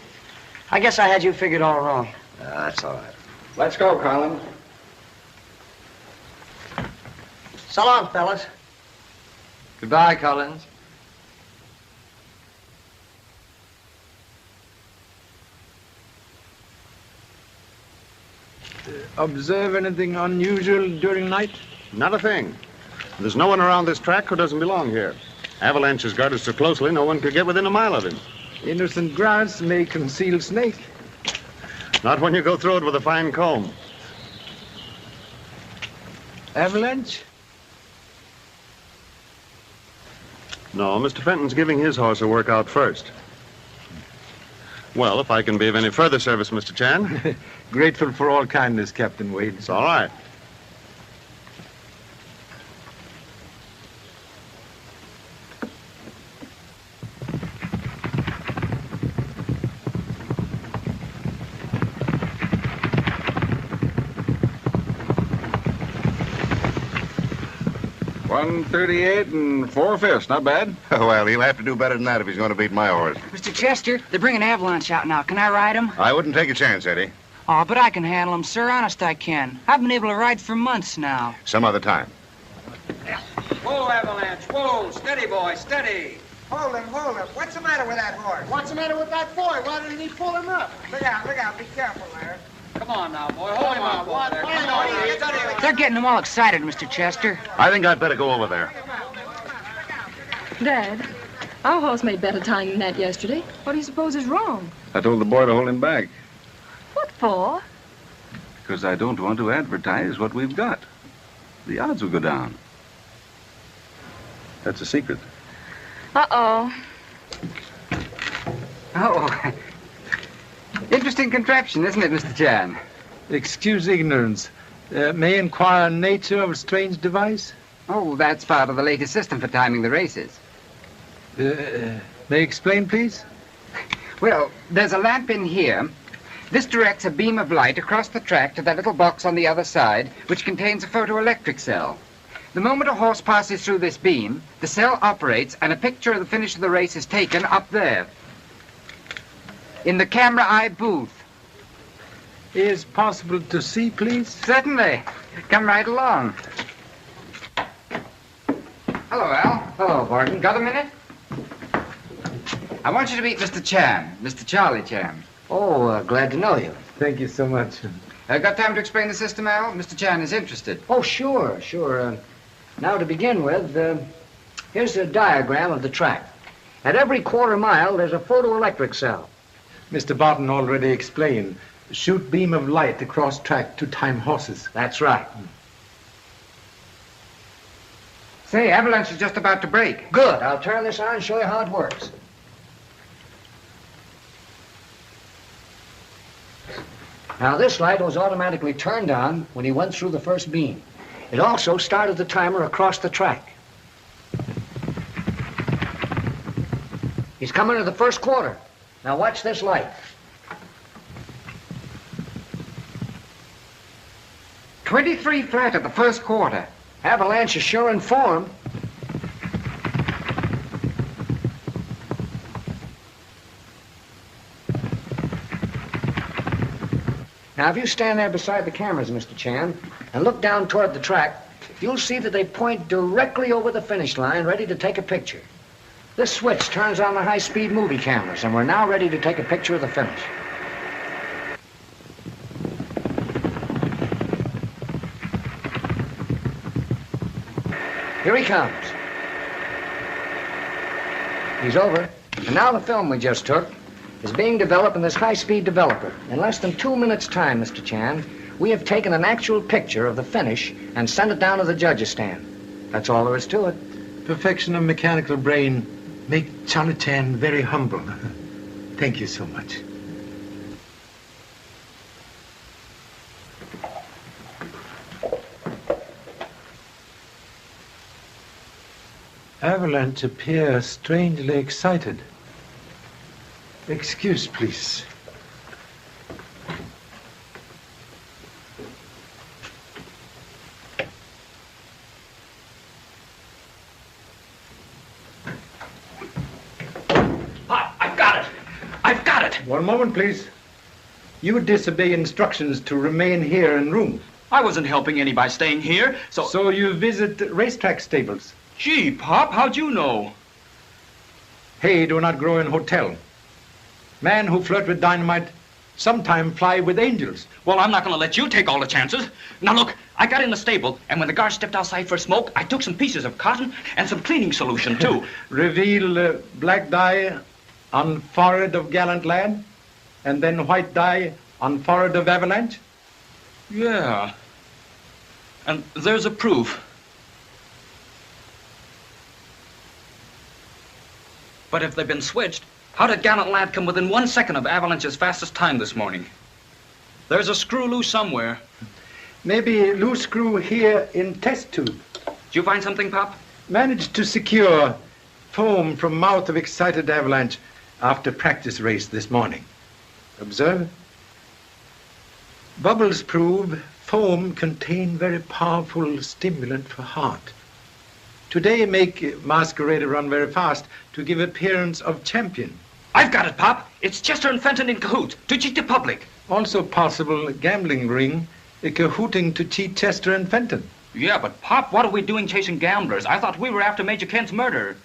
I guess I had you figured all wrong. That's all right. Let's go, Collins. So long, fellas. Goodbye, Collins. Observe anything unusual during the night? Not a thing. There's no one around this track who doesn't belong here. Avalanche is guarded so closely, no one could get within a mile of him. Innocent grass may conceal snake. Not when you go through it with a fine comb. Avalanche? No, Mr. Fenton's giving his horse a workout first. Well, if I can be of any further service, Mr. Chan. Grateful for all kindness, Captain Wade. It's all right. $138 and 4/5, not bad. Well, he'll have to do better than that if he's going to beat my horse. Mr. Chester, they're bringing Avalanche out now. Can I ride him? I wouldn't take a chance, Eddie. Oh, but I can handle him, sir. Honest, I can. I've been able to ride for months now. Some other time. Whoa, Avalanche. Whoa. Steady, boy. Steady. Hold him. What's the matter with that horse? What's the matter with that boy? Why didn't he pull him up? Look out. Be careful there. Come on now, boy. Hold him up over there. Come on. They're getting him all excited, Mr. Chester. I think I'd better go over there. Dad, our horse made better time than that yesterday. What do you suppose is wrong? I told the boy to hold him back. What for? Because I don't want to advertise what we've got. The odds will go down. That's a secret. Uh-oh. Oh, interesting contraption, isn't it, Mr. Chan? Excuse ignorance. May I inquire nature of a strange device? Oh, that's part of the latest system for timing the races. May I explain, please? Well, there's a lamp in here. This directs a beam of light across the track to that little box on the other side, which contains a photoelectric cell. The moment a horse passes through this beam, the cell operates and a picture of the finish of the race is taken up there, in the camera eye booth. Is possible to see, please? Certainly. Come right along. Hello, Al. Hello, Barton. Got a minute? I want you to meet Mr. Chan, Mr. Charlie Chan. Oh, glad to know you. Thank you so much. Got time to explain the system, Al? Mr. Chan is interested. Oh, sure. Now, to begin with, here's a diagram of the track. At every quarter mile, there's a photoelectric cell. Mr. Barton already explained. Shoot beam of light across track to time horses. That's right. Say, Avalanche is just about to break. Good. I'll turn this on and show you how it works. Now, this light was automatically turned on when he went through the first beam. It also started the timer across the track. He's coming to the first quarter. Now, watch this light. 23 flat at the first quarter. Avalanche is sure in form. Now, if you stand there beside the cameras, Mr. Chan, and look down toward the track, you'll see that they point directly over the finish line, ready to take a picture. This switch turns on the high-speed movie cameras, and we're now ready to take a picture of the finish. Here he comes. He's over. And now the film we just took is being developed in this high-speed developer. In less than 2 minutes' time, Mr. Chan, we have taken an actual picture of the finish and sent it down to the judge's stand. That's all there is to it. Perfection of mechanical brain make Charlie Chan very humble. Thank you so much. Avalanche appear strangely excited. Excuse, please. I've got it! One moment, please. You disobey instructions to remain here in room. I wasn't helping any by staying here, so... So you visit racetrack stables? Gee, Pop, how'd you know? Hay do not grow in hotel. Man who flirt with dynamite sometime fly with angels. Well, I'm not going to let you take all the chances. Now, look, I got in the stable, and when the guard stepped outside for a smoke, I took some pieces of cotton and some cleaning solution, too. Reveal black dye on forehead of gallant lad, and then white dye on forehead of avalanche? Yeah. And there's a proof. But if they've been switched, how did gallant lad come within 1 second of Avalanche's fastest time this morning? There's a screw loose somewhere. Maybe loose screw here in test tube. Did you find something, Pop? Managed to secure foam from mouth of excited Avalanche after practice race this morning. Observe. Bubbles prove foam contain very powerful stimulant for heart. Today make masquerader run very fast to give appearance of champion. I've got it, Pop. It's Chester and Fenton in cahoots to cheat the public. Also possible gambling ring cahooting to cheat Chester and Fenton. Yeah, but Pop, what are we doing chasing gamblers? I thought we were after Major Kent's murder.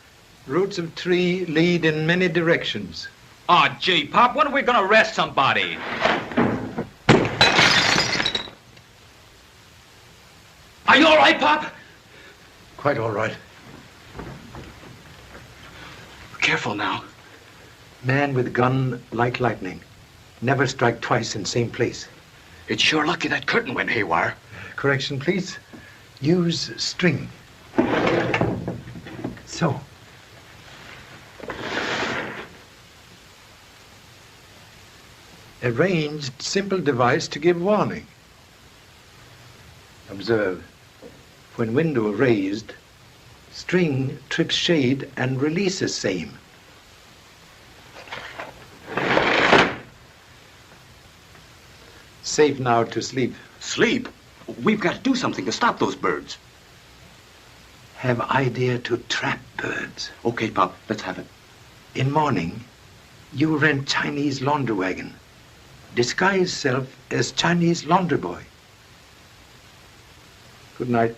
Roots of tree lead in many directions. Aw, gee, Pop, when are we going to arrest somebody? Are you all right, Pop? Quite all right. Careful now. Man with gun like lightning. Never strike twice in same place. It's sure lucky that curtain went haywire. Correction, please. Use string. So. Arranged simple device to give warning. Observe. When window raised, string trips shade and releases same. Safe now to sleep. Sleep? We've got to do something to stop those birds. Have idea to trap birds. Okay, Pop, let's have it. In morning, you rent Chinese laundry wagon. Disguise self as Chinese laundry boy. Good night.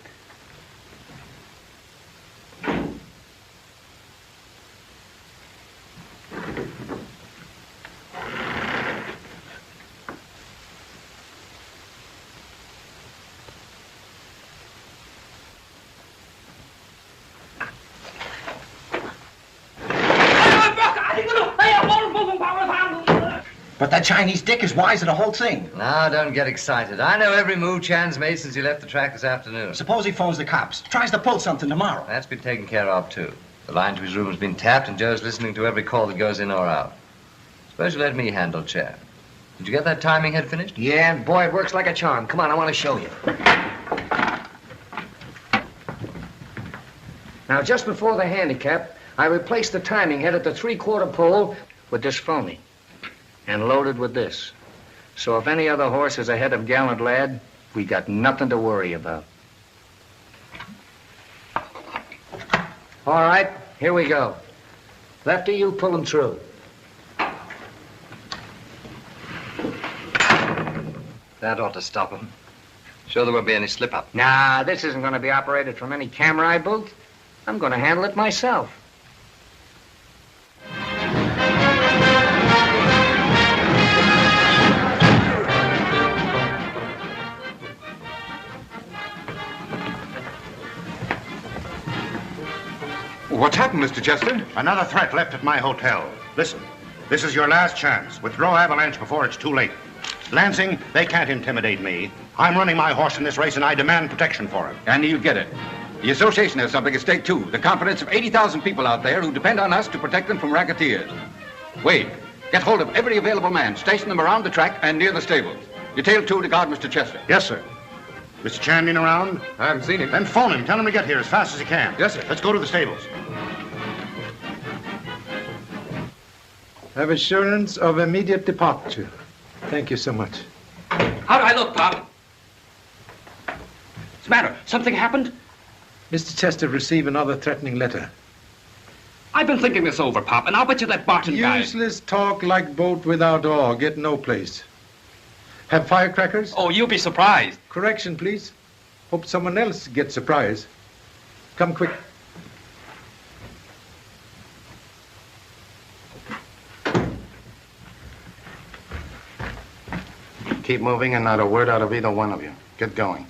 But that Chinese dick is wise of the whole thing. Now, don't get excited. I know every move Chan's made since he left the track this afternoon. Suppose he phones the cops, tries to pull something tomorrow. That's been taken care of, too. The line to his room has been tapped, and Joe's listening to every call that goes in or out. Suppose you let me handle Chan. Did you get that timing head finished? Yeah, and boy, it works like a charm. Come on, I want to show you. Now, just before the handicap, I replaced the timing head at the 3/4 pole with this phony. And loaded with this. So if any other horse is ahead of Gallant Lad, we got nothing to worry about. All right, here we go. Lefty, you pull him through. That ought to stop him. Sure there won't be any slip-up. Nah, this isn't going to be operated from any camera I booth. I'm going to handle it myself. What's happened, Mr. Chester? Another threat left at my hotel. Listen, this is your last chance. Withdraw Avalanche before it's too late. Lansing, they can't intimidate me. I'm running my horse in this race, and I demand protection for him. And you get it. The association has something at stake, too. The confidence of 80,000 people out there who depend on us to protect them from racketeers. Wade, get hold of every available man. Station them around the track and near the stables. Detail 2 to guard Mr. Chester. Yes, sir. Mr. Chan in around? I haven't seen him. Then phone him. Tell him to get here as fast as he can. Yes, sir. Let's go to the stables. Have assurance of immediate departure. Thank you so much. How do I look, Pop? What's the matter? Something happened? Mr. Chester received another threatening letter. I've been thinking this over, Pop, and I'll bet you that Barton guy... Useless talk like boat without oar. Get no place. Have firecrackers? Oh, you'll be surprised. Correction, please. Hope someone else gets surprised. Come quick. Keep moving and not a word out of either one of you. Get going.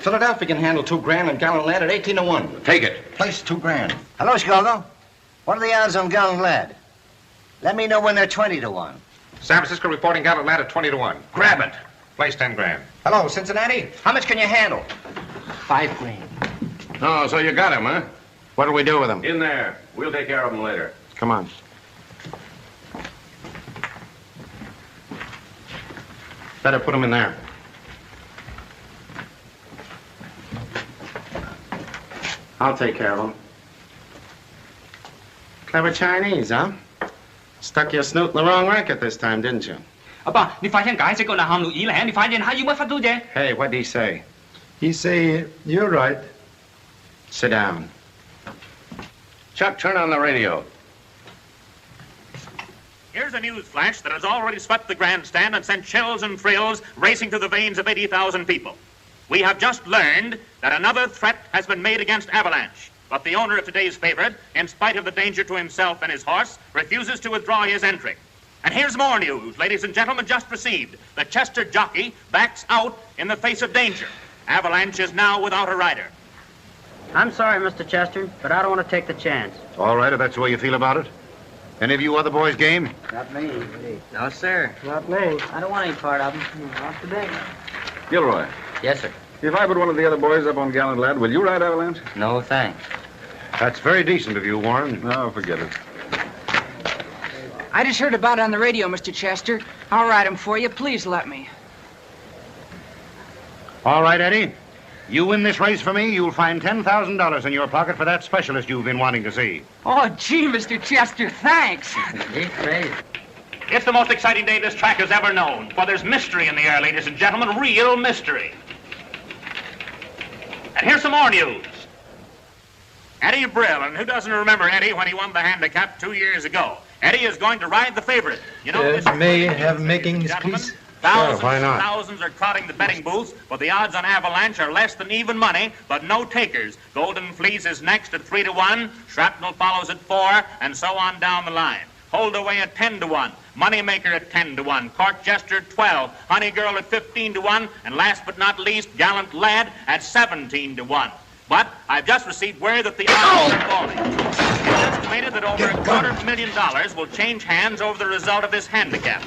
Philadelphia can handle $2,000 and Gallant Lad at 18 to 1. Take it. Place $2,000. Hello, Chicago. What are the odds on Gallant Lad? Let me know when they're 20 to 1. San Francisco reporting Gallant Lad at 20 to 1. Grab it. Place $10,000. Hello, Cincinnati. How much can you handle? $5,000. Oh, so you got him, huh? What'll we do with him? In there. We'll take care of him later. Come on. Better put him in there. I'll take care of him. Clever Chinese, huh? Stuck your snoot in the wrong racket this time, didn't you? 阿爸，你發現解釋個南韓路以嚟，你發現係要乜法到啫？ Hey, what did he say? He say, you're right. Sit down. Chuck, turn on the radio. Here's a news flash that has already swept the grandstand and sent chills and thrills racing through the veins of 80,000 people. We have just learned that another threat has been made against Avalanche. But the owner of today's favorite, in spite of the danger to himself and his horse, refuses to withdraw his entry. And here's more news, ladies and gentlemen, just received. The Chester jockey backs out in the face of danger. Avalanche is now without a rider. I'm sorry, Mr. Chester, but I don't want to take the chance. All right, if that's the way you feel about it. Any of you other boys game? Not me. No, sir. Not me. I don't want any part of them. Not today. Gilroy. Yes, sir. If I put one of the other boys up on Gallant Lad, will you ride Avalanche? No, thanks. That's very decent of you, Warren. No, forget it. I just heard about it on the radio, Mr. Chester. I'll ride him for you. Please let me. All right, Eddie. You win this race for me, you'll find $10,000 in your pocket for that specialist you've been wanting to see. Oh, gee, Mr. Chester, thanks. It's the most exciting day this track has ever known, for there's mystery in the air, ladies and gentlemen, real mystery. And here's some more news. Eddie Brill, and who doesn't remember Eddie when he won the handicap 2 years ago? Eddie is going to ride the favorite. You know, this may have makings, please. Thousands Sure, why not? and thousands are crowding the betting booths, but the odds on Avalanche are less than even money, but no takers. Golden Fleece is next at 3 to 1, Shrapnel follows at 4, and so on down the line. Hold Away at 10 to 1, Moneymaker at 10 to 1, Court Jester at 12, Honey Girl at 15 to 1, and last but not least, Gallant Lad at 17 to 1. But I've just received word that the odds are falling. It's estimated that over $250,000 will change hands over the result of this handicap.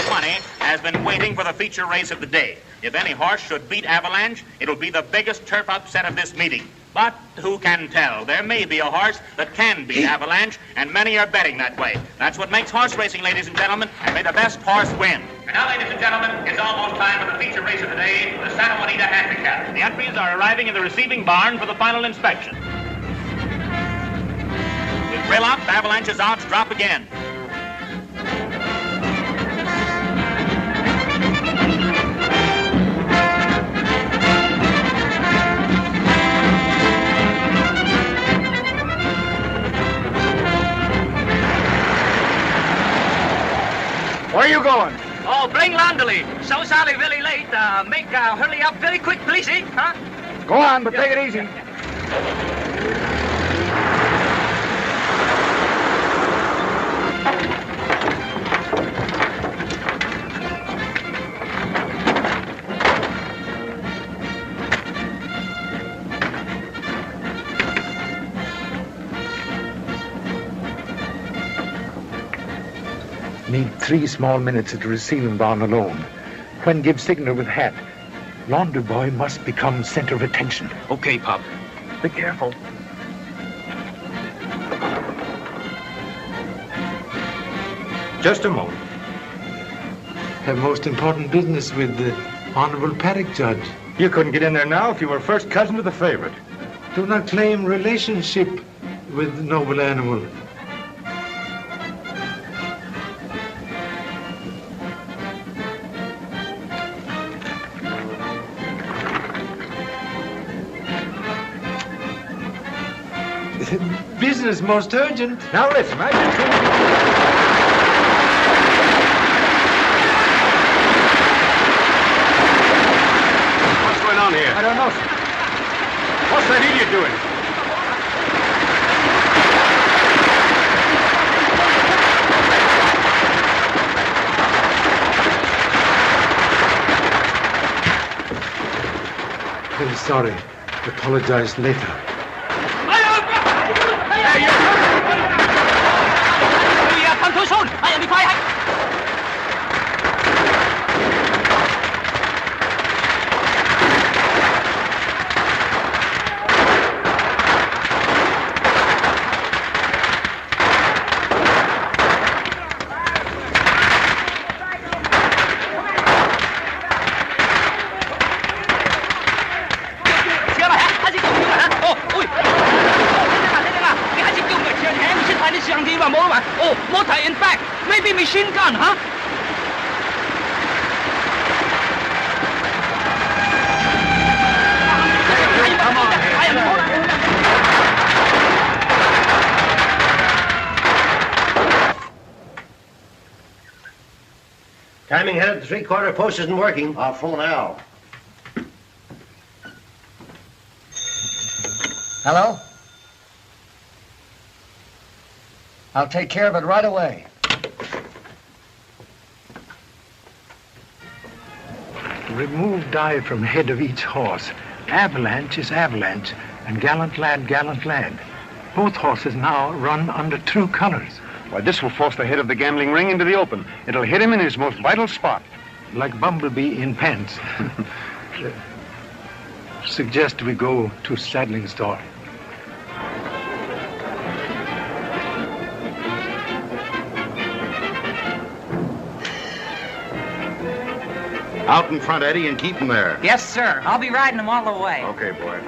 Money has been waiting for the feature race of the day. If any horse should beat Avalanche, it'll be the biggest turf upset of this meeting. But who can tell? There may be a horse that can beat Avalanche, and many are betting that way. That's what makes horse racing, ladies and gentlemen, and may the best horse win. And now, ladies and gentlemen, it's almost time for the feature race of the day, the Santa Juanita Handicap. The entries are arriving in the receiving barn for the final inspection. With Brill up, Avalanche's odds drop again. Where are you going? Oh, bring Landely. So sorry, very late. Hurry up very quick, please, eh? Huh? Go on, but take it easy. Need 3 small minutes at the receiving barn alone. When give signal with hat. Laundry boy must become center of attention. Okay, Pop. Be careful. Just a moment. Have most important business with the Honorable Paddock Judge. You couldn't get in there now if you were first cousin to the favorite. Do not claim relationship with the noble animal. Business most urgent. Now listen, I've been What's going on here? I don't know, sir. What's that idiot doing? Very sorry. Apologize later. Maybe machine gun, huh? Come on Timing head at the 3/4 post isn't working. I'll phone Al. Hello? I'll take care of it right away. Remove dye from head of each horse. Avalanche is avalanche, and gallant lad, gallant lad. Both horses now run under true colors. Why, this will force the head of the gambling ring into the open. It'll hit him in his most vital spot. Like Bumblebee in pants. Suggest we go to saddling store. Out in front, Eddie, and keep him there. Yes, sir. I'll be riding them all the way. Okay, boy.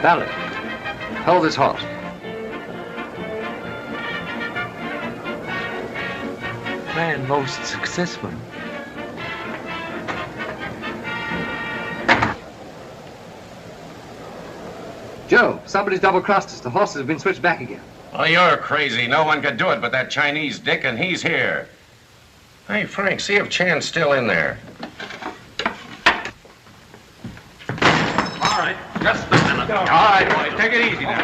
Valet, hold this horse. Man most successful. Joe, somebody's double-crossed us. The horses have been switched back again. Oh, you're crazy. No one could do it but that Chinese dick, and he's here. Hey, Frank, see if Chan's still in there. All right, just a minute. All right, boys, take it easy now.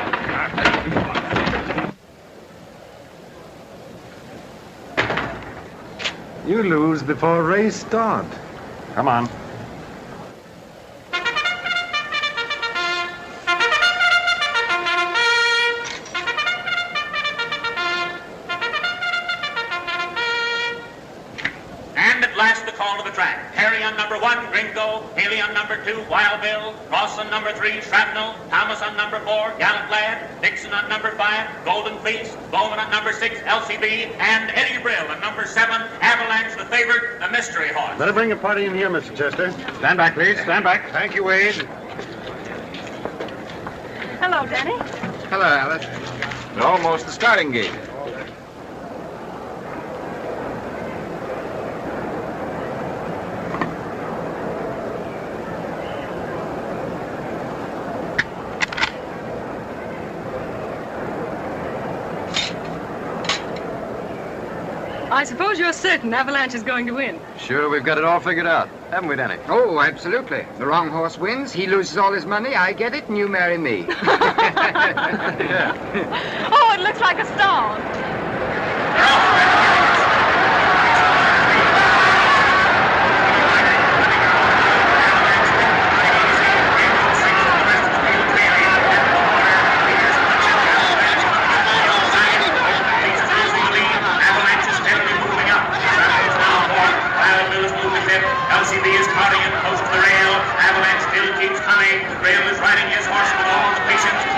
You lose before race start. Come on. Number 1, Gringo. Haley on number 2, Wild Bill. Ross on number 3, Shrapnel. Thomas on number 4, Gallant Lad. Dixon on number 5, Golden Fleece. Bowman on number 6, LCB. And Eddie Brill on number 7, Avalanche, the favorite, the mystery horse. Better bring your party in here, Mr. Chester. Stand back, please. Stand back. Thank you, Wade. Hello, Danny. Hello, Alice. Almost the starting gate. I suppose you're certain Avalanche is going to win. Sure, we've got it all figured out. Haven't we, Danny? Oh, absolutely. The wrong horse wins, he loses all his money, I get it, and you marry me. Oh, it looks like a stall.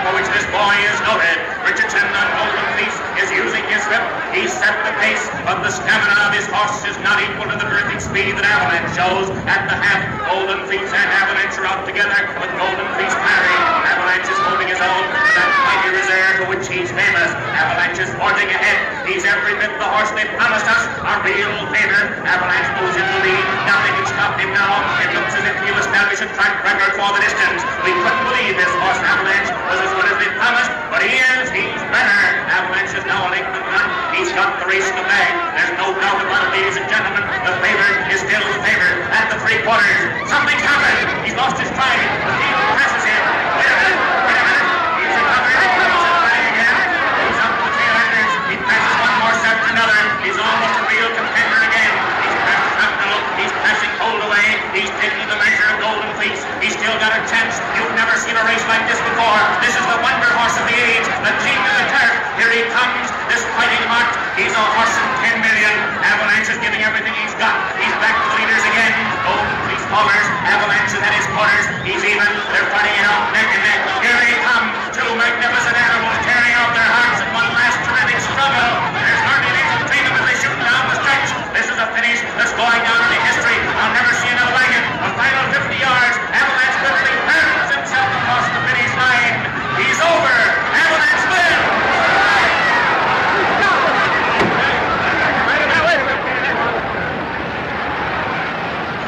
for which this boy is noted. Richardson on Golden Fleece is using his whip. He's set the pace, but the stamina of his horse is not equal to the terrific speed that Avalanche shows. At the half, Golden Fleece and Avalanche are out together, with Golden Fleece married. Avalanche is holding his own with that mighty reserve for which he's famous. Avalanche is forging ahead. He's every bit the horse they promised us, a real favorite. Avalanche moves in the lead. Nothing can stop him now. It looks as if he'll establish a track record for the distance. We couldn't believe this horse, Avalanche, was as good as they promised, but he is. He's better. Avalanche is now a length and run. He's got the race in the bag. There's no doubt about it, ladies and gentlemen. The favorite is still the favorite at the 3/4. Something's happened. He's lost his stride. The field presses him. Wait a minute. He's recovered. He's running again. He's up to the tail enders. He passes one horse after another. He's almost a real contender again. He's passed Shrapnel. He's passing Holdaway. He's taking the measure of Golden Fleece. He's still got a chance. You've never seen a race like this before. This is the wonder horse of the age, the king of the turf. Here he comes, this fighting heart. He's a horse in 10 million. Avalanche is giving everything he's got. He's back to the leaders again. Golden Fleece hollers. Avalanche is at his quarters. He's even. They're fighting it out neck and neck. Here he comes. Two magnificent animals tearing out their hearts in one last terrific struggle. There's hardly an inch between them as they shoot down the stretch. This is a finish that's going down into history. I'll never see another like it. A final 50 yards. Avalanche literally hurls himself across the finish line. He's over. Avalanche wins.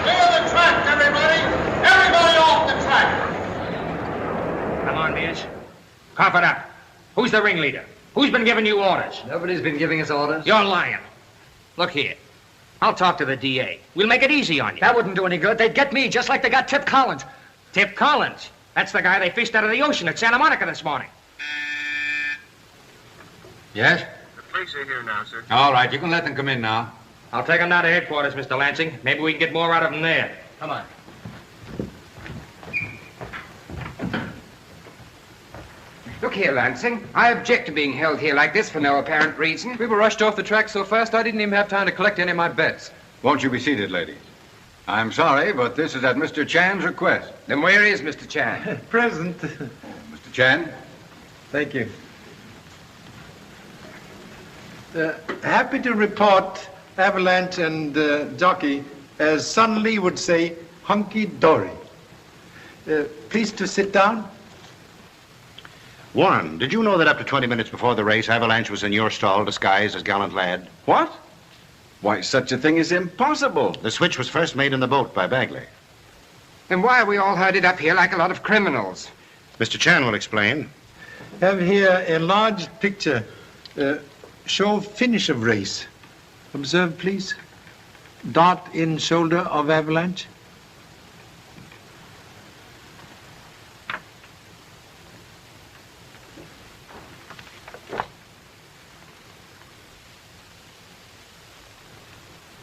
Clear the track, everybody! Everybody off the track! Come on, Mitch. Cough it up. Who's the ringleader? Who's been giving you orders? Nobody's been giving us orders. You're lying. Look here. I'll talk to the DA. We'll make it easy on you. That wouldn't do any good. They'd get me just like they got Tip Collins. Tip Collins? That's the guy they fished out of the ocean at Santa Monica this morning. Yes? The police are here now, sir. All right, you can let them come in now. I'll take them down to headquarters, Mr. Lansing. Maybe we can get more out of them there. Come on. Look here, Lansing. I object to being held here like this for no apparent reason. We were rushed off the track so fast I didn't even have time to collect any of my bets. Won't you be seated, ladies? I'm sorry, but this is at Mr. Chan's request. Then where is Mr. Chan? Present. Mr. Chan? Thank you. Happy to report Avalanche and Jockey, as Son Lee would say, hunky-dory. Please to sit down. Warren, did you know that up to 20 minutes before the race, Avalanche was in your stall disguised as Gallant Lad? What? Why, such a thing is impossible. The switch was first made in the boat by Bagley. Then why are we all herded up here like a lot of criminals? Mr. Chan will explain. Have here a large picture. Show finish of race. Observe, please. Dot in shoulder of Avalanche.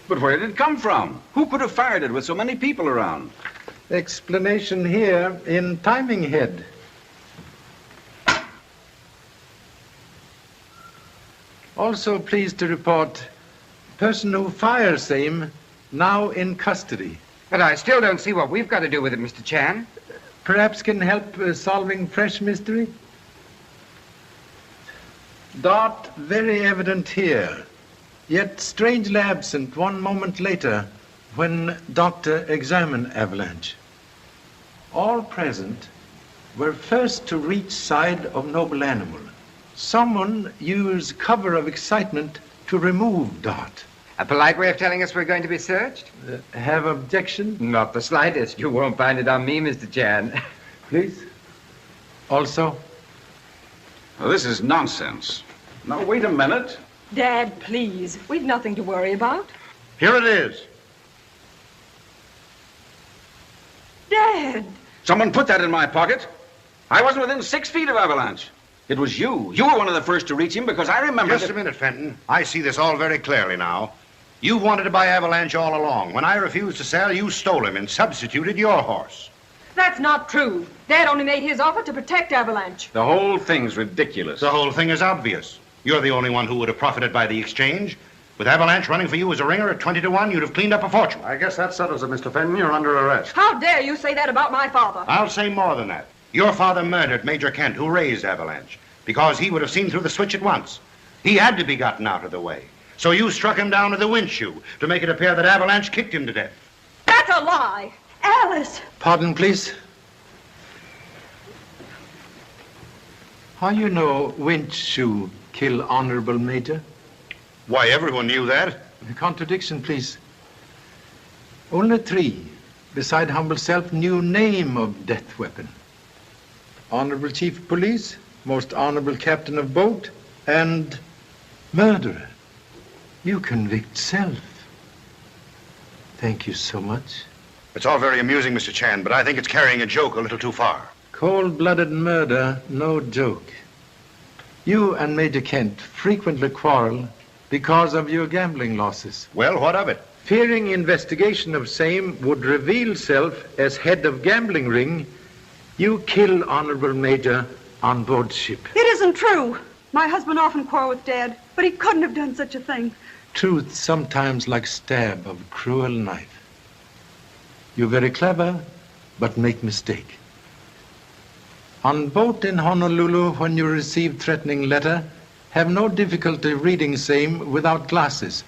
But where did it come from? Who could have fired it with so many people around? Explanation here in timing head. Also pleased to report person who fires same now in custody. But I still don't see what we've got to do with it, Mr. Chan. Perhaps can help solving fresh mystery? Dot very evident here, yet strangely absent 1 moment later when doctor examined Avalanche. All present were first to reach side of noble animal. Someone used cover of excitement to remove Dot. A polite way of telling us we're going to be searched? Have objection? Not the slightest. You won't find it on me, Mr. Chan. Please. Also? Well, this is nonsense. Now, wait a minute. Dad, please. We've nothing to worry about. Here it is. Dad! Someone put that in my pocket. I wasn't within 6 feet of Avalanche. It was you. You were one of the first to reach him because I remember... Just a minute, Fenton. I see this all very clearly now. You wanted to buy Avalanche all along. When I refused to sell, you stole him and substituted your horse. That's not true. Dad only made his offer to protect Avalanche. The whole thing's ridiculous. The whole thing is obvious. You're the only one who would have profited by the exchange. With Avalanche running for you as a ringer at 20 to 1, you'd have cleaned up a fortune. I guess that settles it, Mr. Fenton. You're under arrest. How dare you say that about my father? I'll say more than that. Your father murdered Major Kent, who raised Avalanche, because he would have seen through the switch at once. He had to be gotten out of the way. So you struck him down with a windshoe to make it appear that Avalanche kicked him to death. That's a lie. Alice! Pardon, please. How you know windshoe kill Honorable Major? Why, everyone knew that. Contradiction, please. Only three, beside humble self, knew name of death weapon. Honorable Chief of Police, most honorable Captain of Boat, and murderer. You convict self. Thank you so much. It's all very amusing, Mr. Chan, but I think it's carrying a joke a little too far. Cold-blooded murder, no joke. You and Major Kent frequently quarrel because of your gambling losses. Well, what of it? Fearing investigation of same would reveal self as head of gambling ring, you kill Honorable Major on board ship. It isn't true. My husband often quarreled with Dad, but he couldn't have done such a thing. Truth sometimes like stab of cruel knife. You're very clever, but make mistake. On boat in Honolulu, when you receive threatening letter, have no difficulty reading same without glasses,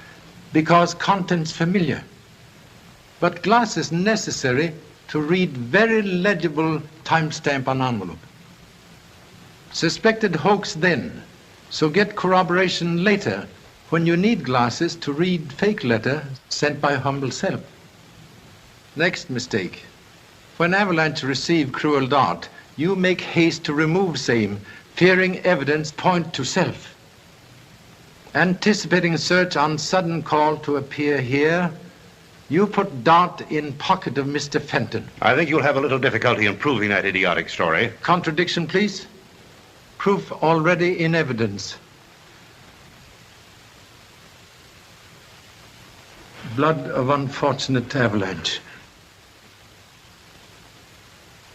because contents familiar. But glasses necessary to read very legible timestamp on envelope. Suspected hoax then, so get corroboration later when you need glasses to read fake letter sent by humble self. Next mistake. When Avalanche receive cruel dart, you make haste to remove same, fearing evidence point to self. Anticipating search on sudden call to appear here, you put dart in pocket of Mr. Fenton. I think you'll have a little difficulty in proving that idiotic story. Contradiction, please. Proof already in evidence. Blood of unfortunate Avalanche.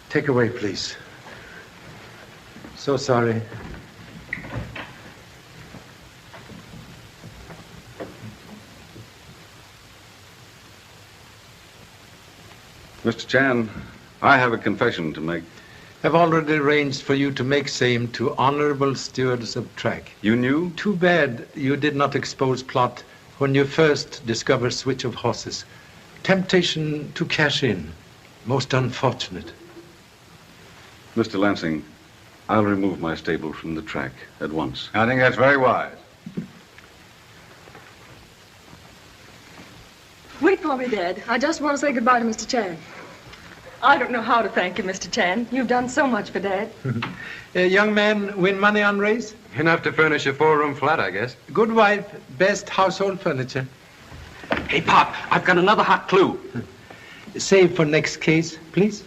Take away, please. So sorry. Mr. Chan, I have a confession to make. Have already arranged for you to make same to honorable stewards of track. You knew? Too bad you did not expose plot when you first discovered switch of horses. Temptation to cash in. Most unfortunate. Mr. Lansing, I'll remove my stable from the track at once. I think that's very wise. Wait for me, Dad. I just want to say goodbye to Mr. Chan. I don't know how to thank you, Mr. Chan. You've done so much for Dad. Young man, win money on race? Enough to furnish a 4-room flat, I guess. Good wife, best household furniture. Hey, Pop, I've got another hot clue. Save for next case, please.